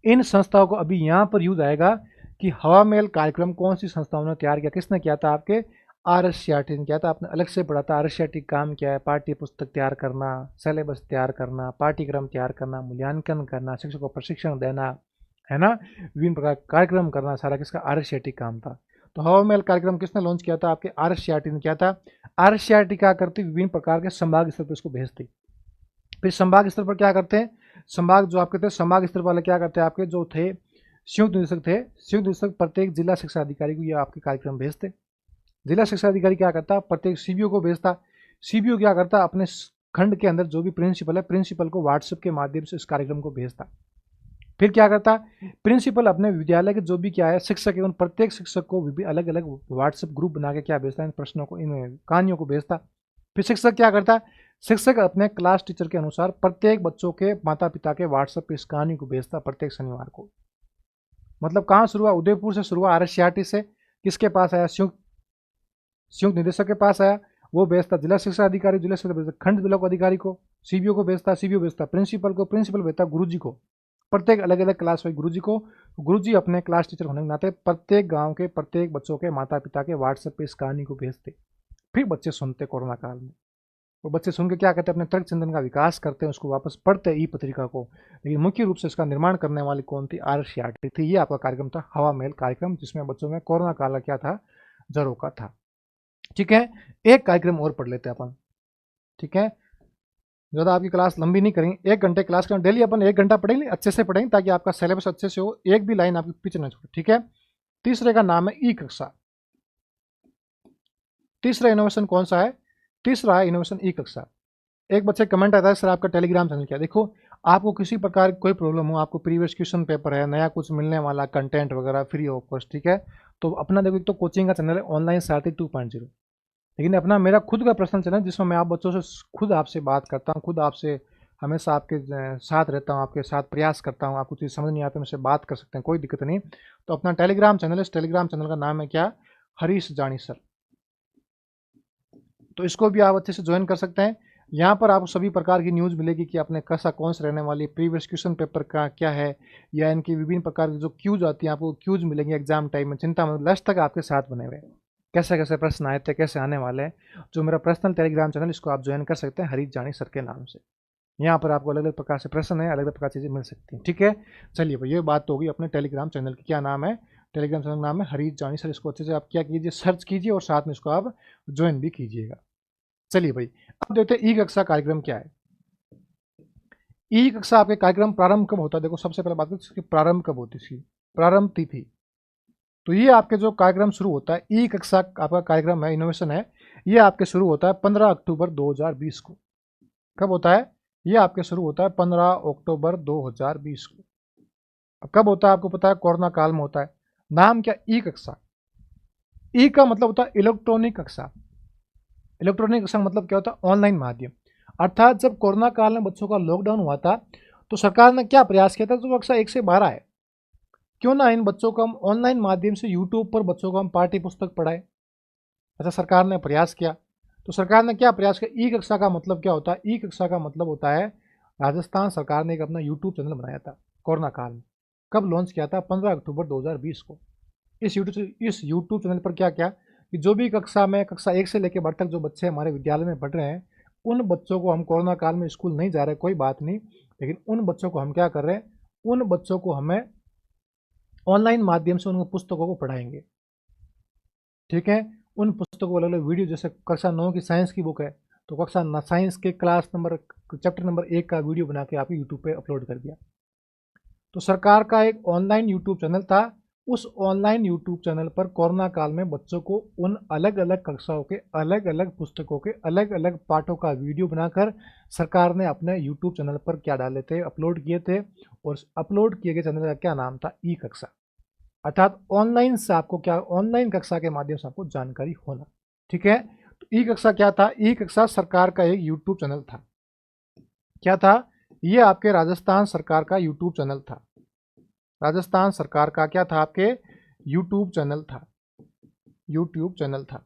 इन संस्थाओं को अभी यहाँ पर यूज आएगा कि हवा महल कार्यक्रम कौन सी संस्थाओं ने तैयार किया, किसने किया था, आपके RSCERT ने किया था। आपने अलग से पढ़ा था RSCERT काम क्या है, पाठ्य पुस्तक तैयार करना, सिलेबस तैयार करना, पाठ्यक्रम तैयार करना, मूल्यांकन करना, शिक्षकों को प्रशिक्षण देना, है ना, विभिन्न प्रकार कार्यक्रम करना, सारा किसका, RSCERT काम था। तो हवा महल कार्यक्रम किसने लॉन्च किया था? आपके RSCERT ने किया था। RSCERT क्या करती, विभिन्न प्रकार के संभाग स्तर पर इसको भेजती। फिर संभाग स्तर पर क्या करते हैं, संभाग जो आपके थे, संभाग स्तर वाले क्या करते हैं, आपके जो थे संयुक्त निदेशक थे, संयुक्त निदेशक प्रत्येक जिला शिक्षा अधिकारी को ये आपके कार्यक्रम भेजते। जिला शिक्षा अधिकारी क्या करता, प्रत्येक CBO को भेजता। CBO क्या करता, अपने खंड के अंदर जो भी प्रिंसिपल है, प्रिंसिपल को व्हाट्सएप के माध्यम से इस कार्यक्रम को भेजता। फिर क्या करता है, प्रिंसिपल अपने विद्यालय के जो भी क्या है शिक्षक है, उन प्रत्येक शिक्षक को भी अलग अलग व्हाट्सएप ग्रुप बना के क्या भेजता है, इन प्रश्नों को, इन कहानियों को भेजता। फिर शिक्षक क्या करता है, शिक्षक अपने क्लास टीचर के अनुसार प्रत्येक बच्चों के माता पिता के व्हाट्सएप पे इस कहानी को भेजता प्रत्येक शनिवार को। मतलब कहाँ शुरू हुआ, उदयपुर से शुरू हुआ, RSCRT से किसके पास आया, संयुक्त निदेशक के पास आया, वो भेजता जिला शिक्षा अधिकारी, जिला शिक्षा भेजता खंड ब्लॉक अधिकारी को, CBO को भेजता, CBO भेजता प्रिंसिपल को, प्रिंसिपल भेजता गुरुजी को, प्रत्येक अलग अलग क्लास वाइज गुरुजी को। गुरुजी अपने क्लास टीचर होने के नाते प्रत्येक गांव के प्रत्येक बच्चों के माता पिता के व्हाट्सएप पे इस कहानी को भेजते। फिर बच्चे सुनते कोरोना काल में, वो बच्चे सुन के क्या करते, अपने तर्क चिंतन का विकास करते हैं, उसको वापस पढ़ते ई पत्रिका को। लेकिन मुख्य रूप से इसका निर्माण करने वाली कौन थी, RSCRT थी। ये आपका कार्यक्रम था हवा महल कार्यक्रम, जिसमें बच्चों में कोरोना काल का क्या था, जरों का था। ठीक है, एक कार्यक्रम और पढ़ लेते हैं अपन। ठीक है, ज़्यादा आपकी क्लास लंबी नहीं करेंगे, 1 घंटे क्लास करें, डेली अपन 1 घंटा पढ़ेंगे, अच्छे से पढ़ेंगे ताकि आपका सिलेबस अच्छे से हो, एक भी लाइन आपकी पीछे न छोड़े। ठीक है, तीसरे का नाम है ई कक्षा। तीसरा इनोवेशन कौन सा है, तीसरा है इनोवेशन ई कक्षा। एक बच्चे कमेंट आता है सर आपका टेलीग्राम चैनल क्या, देखो आपको किसी प्रकार की कोई प्रॉब्लम हो, आपको प्रीवियस क्वेश्चन पेपर है, नया कुछ मिलने वाला कंटेंट वगैरह फ्री ऑफ कॉस्ट, ठीक है, तो अपना देखो, एक तो कोचिंग का चैनल है ऑनलाइन सारथी 2.0, लेकिन अपना मेरा खुद का पर्सनल चैनल जिसमें मैं आप बच्चों से खुद आपसे बात करता हूँ, खुद आपसे हमेशा आपके साथ रहता हूँ, आपके साथ प्रयास करता हूँ, आपको चीज़ समझ नहीं आती मुझसे बात कर सकते हैं, कोई दिक्कत नहीं। तो अपना टेलीग्राम चैनल है, इस टेलीग्राम चैनल का नाम है क्या, हरीश जानी सर। तो इसको भी आप अच्छे से ज्वाइन कर सकते हैं। यहाँ पर आपको सभी प्रकार की न्यूज़ मिलेगी कि आपने कैसा कौन सा रहने वाली, प्रीवियस क्वेश्चन पेपर का क्या है, या इनकी विभिन्न प्रकार की जो क्यूज आती हैं, आपको क्यूज मिलेंगे एग्जाम टाइम में, चिंता मत, लास्ट तक आपके साथ बने हुए, कैसे कैसे प्रश्न आए थे, कैसे आने वाले हैं। जो मेरा पर्सनल टेलीग्राम चैनल, इसको आप ज्वाइन कर सकते हैं हरीश जानी सर के नाम से। यहाँ पर आपको अलग अलग प्रकार से प्रश्न है, अलग अलग प्रकार की चीज़ें मिल सकती हैं। ठीक है, चलिए भाई, ये बात तो होगी अपने टेलीग्राम चैनल की, क्या नाम है, टेलीग्राम चैनल नाम है हरीश जानी सर। इसको अच्छे से आप क्या कीजिए, सर्च कीजिए और साथ में इसको आप ज्वाइन भी कीजिएगा। चलिए भाई, अब देखते हैं ई कक्षा कार्यक्रम क्या है। ई कक्षा आपके कार्यक्रम प्रारंभ कब होता है, देखो सबसे पहले बात करें इसकी प्रारंभ कब होती थी, प्रारंभ तिथि। तो ये आपके जो कार्यक्रम शुरू होता है, ई कक्षा आपका कार्यक्रम है, इनोवेशन है, ये आपके शुरू होता है 15 अक्टूबर 2020 को। कब होता है, ये आपके शुरू होता है 15 अक्टूबर 2020 को। अब कब होता है आपको पता है, कोरोना काल में होता है। नाम क्या, ई कक्षा। ई का मतलब होता है इलेक्ट्रॉनिक कक्षा। इलेक्ट्रॉनिक कक्षा मतलब क्या होता है, ऑनलाइन माध्यम। अर्थात जब कोरोना काल में बच्चों का लॉकडाउन हुआ था, तो सरकार ने क्या प्रयास किया था, जो कक्षा 1 से 12 है, क्यों ना इन बच्चों को हम ऑनलाइन माध्यम से यूट्यूब पर बच्चों को हम पाठ्य पुस्तक पढ़ाए। ऐसा सरकार ने प्रयास किया। तो सरकार ने क्या प्रयास किया, ई कक्षा का मतलब क्या होता है, ई कक्षा का मतलब होता है, राजस्थान सरकार ने एक अपना यूट्यूब चैनल बनाया था कोरोना काल में। कब लॉन्च किया था, 15 अक्टूबर 2020 को। इस यूट्यूब चैनल पर क्या क्या कि जो भी कक्षा में, कक्षा 1 से लेकर 12 तक जो बच्चे हमारे विद्यालय में पढ़ रहे हैं, उन बच्चों को हम, कोरोना काल में स्कूल नहीं जा रहे कोई बात नहीं, लेकिन उन बच्चों को हम क्या कर रहे हैं, उन बच्चों को हमें ऑनलाइन माध्यम से उन पुस्तकों को पढ़ाएंगे। ठीक है, उन पुस्तकों को अलग अलग वीडियो, जैसे कक्षा 9 की साइंस की बुक है, तो कक्षा साइंस के क्लास नंबर, चैप्टर नंबर 1 का वीडियो बना के आप यूट्यूब पे अपलोड कर दिया। तो सरकार का एक ऑनलाइन यूट्यूब चैनल था। उस ऑनलाइन यूट्यूब चैनल पर कोरोना काल में बच्चों को उन अलग अलग कक्षाओं के, अलग अलग पुस्तकों के, अलग अलग पाठों का वीडियो बनाकर सरकार ने अपने यूट्यूब चैनल पर क्या डाले थे, अपलोड किए थे। और अपलोड किए गए चैनल का क्या नाम था, ई कक्षा। अर्थात ऑनलाइन से आपको क्या, ऑनलाइन कक्षा के माध्यम से आपको जानकारी होना। ठीक है, तो ई कक्षा क्या था, ई कक्षा सरकार का एक यूट्यूब चैनल था। क्या था, ये आपके राजस्थान सरकार का यूट्यूब चैनल था। राजस्थान सरकार का क्या था, आपके यूट्यूब चैनल था, यूट्यूब चैनल था।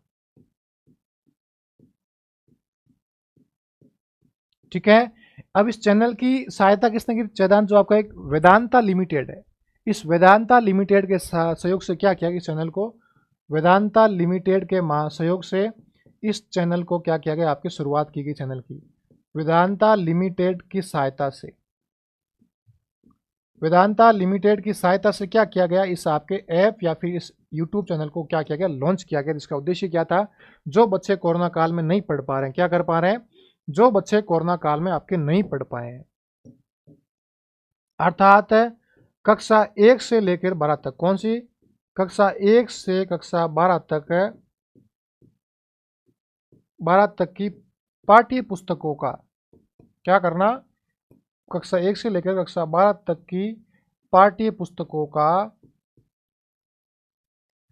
ठीक है, अब इस चैनल की सहायता किसने की, चैदान जो आपका एक वेदांता लिमिटेड है, इस वेदांता लिमिटेड के सहयोग से क्या किया, इस चैनल को, वेदांता लिमिटेड के सहयोग से इस चैनल को क्या किया गया, आपकी शुरुआत की गई चैनल की, वेदांता लिमिटेड की सहायता से। वेदांता लिमिटेड की सहायता से क्या किया गया, इस आपके ऐप या फिर इस यूट्यूब चैनल को क्या किया गया, लॉन्च किया गया, जिसका उद्देश्य क्या था, जो बच्चे कोरोना काल में नहीं पढ़ पा रहे हैं, क्या कर पा रहे हैं, जो बच्चे कोरोना काल में आपके नहीं पढ़ पाए हैं, अर्थात कक्षा 1 से लेकर 12 तक, कौन सी, कक्षा 1 से कक्षा 12 तक, 12 तक की पाठ्य पुस्तकों का क्या करना, कक्षा 1 से लेकर कक्षा 12 तक की पाठ्य पुस्तकों का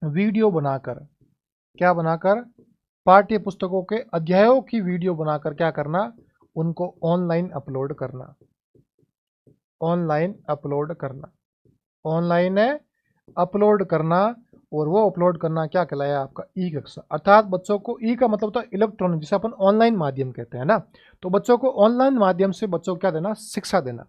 वीडियो बनाकर, क्या बनाकर, पाठ्य पुस्तकों के अध्यायों की वीडियो बनाकर क्या करना, उनको ऑनलाइन अपलोड करना, ऑनलाइन अपलोड करना, ऑनलाइन अपलोड करना। और वो अपलोड करना क्या कहलाया आपका, ई कक्षा। अर्थात बच्चों को, ई का मतलब होता है इलेक्ट्रॉनिक, जिसे अपन ऑनलाइन माध्यम कहते हैं ना। तो बच्चों को ऑनलाइन माध्यम से बच्चों को क्या देना, शिक्षा देना।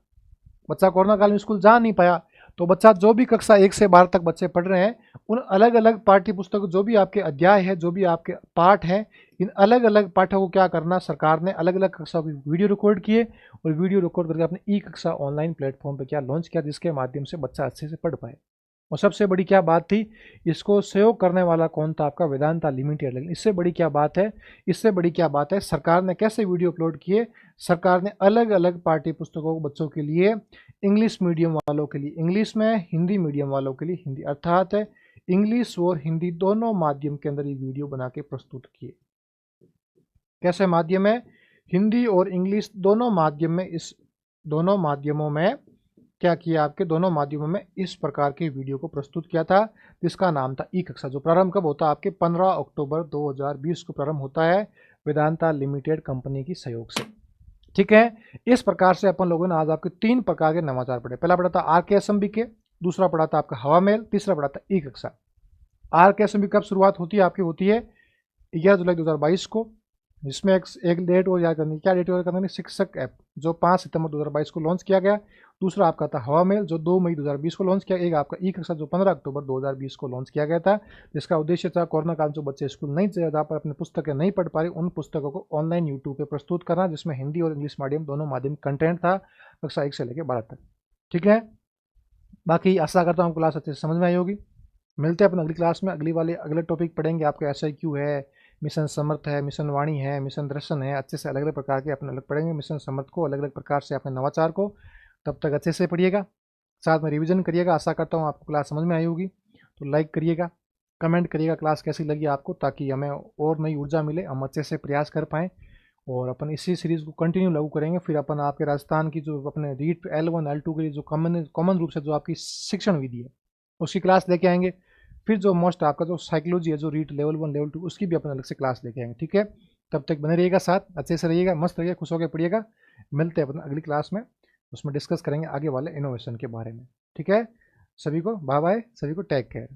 बच्चा कोरोना काल में स्कूल जा नहीं पाया, तो बच्चा जो भी कक्षा 1 से 12 तक बच्चे पढ़ रहे हैं, उन अलग अलग पाठ्य पुस्तक, जो भी आपके अध्याय है, जो भी आपके पाठ हैं, इन अलग अलग पाठों को क्या करना, सरकार ने अलग अलग कक्षाओं की वीडियो रिकॉर्ड किए और वीडियो रिकॉर्ड करके अपने ई कक्षा ऑनलाइन प्लेटफॉर्म पे क्या लॉन्च किया, जिसके माध्यम से बच्चा अच्छे से पढ़ पाए। और सबसे बड़ी क्या बात थी, इसको सहयोग करने वाला कौन था, आपका वेदांता लिमिटेड। लेकिन इससे बड़ी क्या बात है, इससे बड़ी क्या बात है, सरकार ने कैसे वीडियो अपलोड किए, सरकार ने अलग अलग पाठ्य पुस्तकों को बच्चों के लिए, इंग्लिश मीडियम वालों के लिए इंग्लिश में, हिंदी मीडियम वालों के लिए हिंदी, अर्थात इंग्लिश और हिंदी दोनों माध्यम के अंदर ये वीडियो बना के प्रस्तुत किए। कैसे माध्यम है, हिंदी और इंग्लिश दोनों माध्यम में, इस दोनों माध्यमों में क्या किया, आपके दोनों माध्यमों में इस प्रकार के वीडियो को प्रस्तुत किया था, जिसका नाम था ई कक्षा। जो प्रारंभ कब होता है, आपके 15 अक्टूबर 2020 को प्रारंभ होता है वेदांता लिमिटेड कंपनी की सहयोग से। ठीक है, इस प्रकार से अपन लोगों ने आज आपके 3 प्रकार के नवाचार पढ़े। पहला पढ़ा था RKSMB के, दूसरा पढ़ा था आपका हवा महल, तीसरा पढ़ा था ई कक्षा। RKSMB कब शुरुआत होती है, आपकी होती है 11 जुलाई 2022 को, जिसमें एक डेट और याद करनी, क्या डेट याद करनी, शिक्षक ऐप, जो 5 सितंबर 2022 को लॉन्च किया गया। दूसरा आपका था हवा महल, जो 2 मई 2020 को लॉन्च किया। एक आपका ई कक्षा, जो 15 अक्टूबर 2020 को लॉन्च किया गया था, जिसका उद्देश्य था कोरोना काल जो बच्चे स्कूल नहीं जा पर अपने पुस्तकें नहीं पढ़ पा रहे, उन पुस्तकों को ऑनलाइन यूट्यूब पे प्रस्तुत करना, जिसमें हिंदी और इंग्लिश मीडियम दोनों माध्यम कंटेंट था, कक्षा 1 से लेकर 12 तक। ठीक है, बाकी आशा करता हूँ क्लास अच्छे से समझ में आई होगी। मिलते हैं अपन अगली क्लास में, अगले टॉपिक पढ़ेंगे। आपके SIQ है, मिशन समर्थ है, मिशन वाणी है, मिशन दर्शन है, अच्छे से अलग अलग प्रकार के अपने अलग पढ़ेंगे, मिशन समर्थ को, अलग अलग प्रकार से अपने नवाचार को। तब तक अच्छे से पढ़िएगा, साथ में रिवीजन करिएगा। आशा करता हूँ आपको क्लास समझ में आई होगी। तो लाइक करिएगा, कमेंट करिएगा क्लास कैसी लगी आपको, ताकि हमें और नई ऊर्जा मिले, हम अच्छे से प्रयास कर पाएँ। और अपन इसी सीरीज़ को कंटिन्यू लागू करेंगे। फिर अपन आपके राजस्थान की जो अपने रीट L1 L2 के लिए जो कॉमन रूप से जो आपकी शिक्षण विधि है, उसकी क्लास लेके आएंगे। फिर जो मोस्ट आपका जो साइकोलॉजी है, जो रीट लेवल 1 लेवल 2, उसकी भी अपन अलग से क्लास लेके आएंगे। ठीक है, तब तक बने रहिएगा, साथ अच्छे से रहिएगा, मस्त रहिएगा, खुश होकर पढ़िएगा। मिलते हैं अपन अगली क्लास में, उसमें डिस्कस करेंगे आगे वाले इनोवेशन के बारे में। ठीक है, सभी को बाय बाय, सभी को टेक केयर।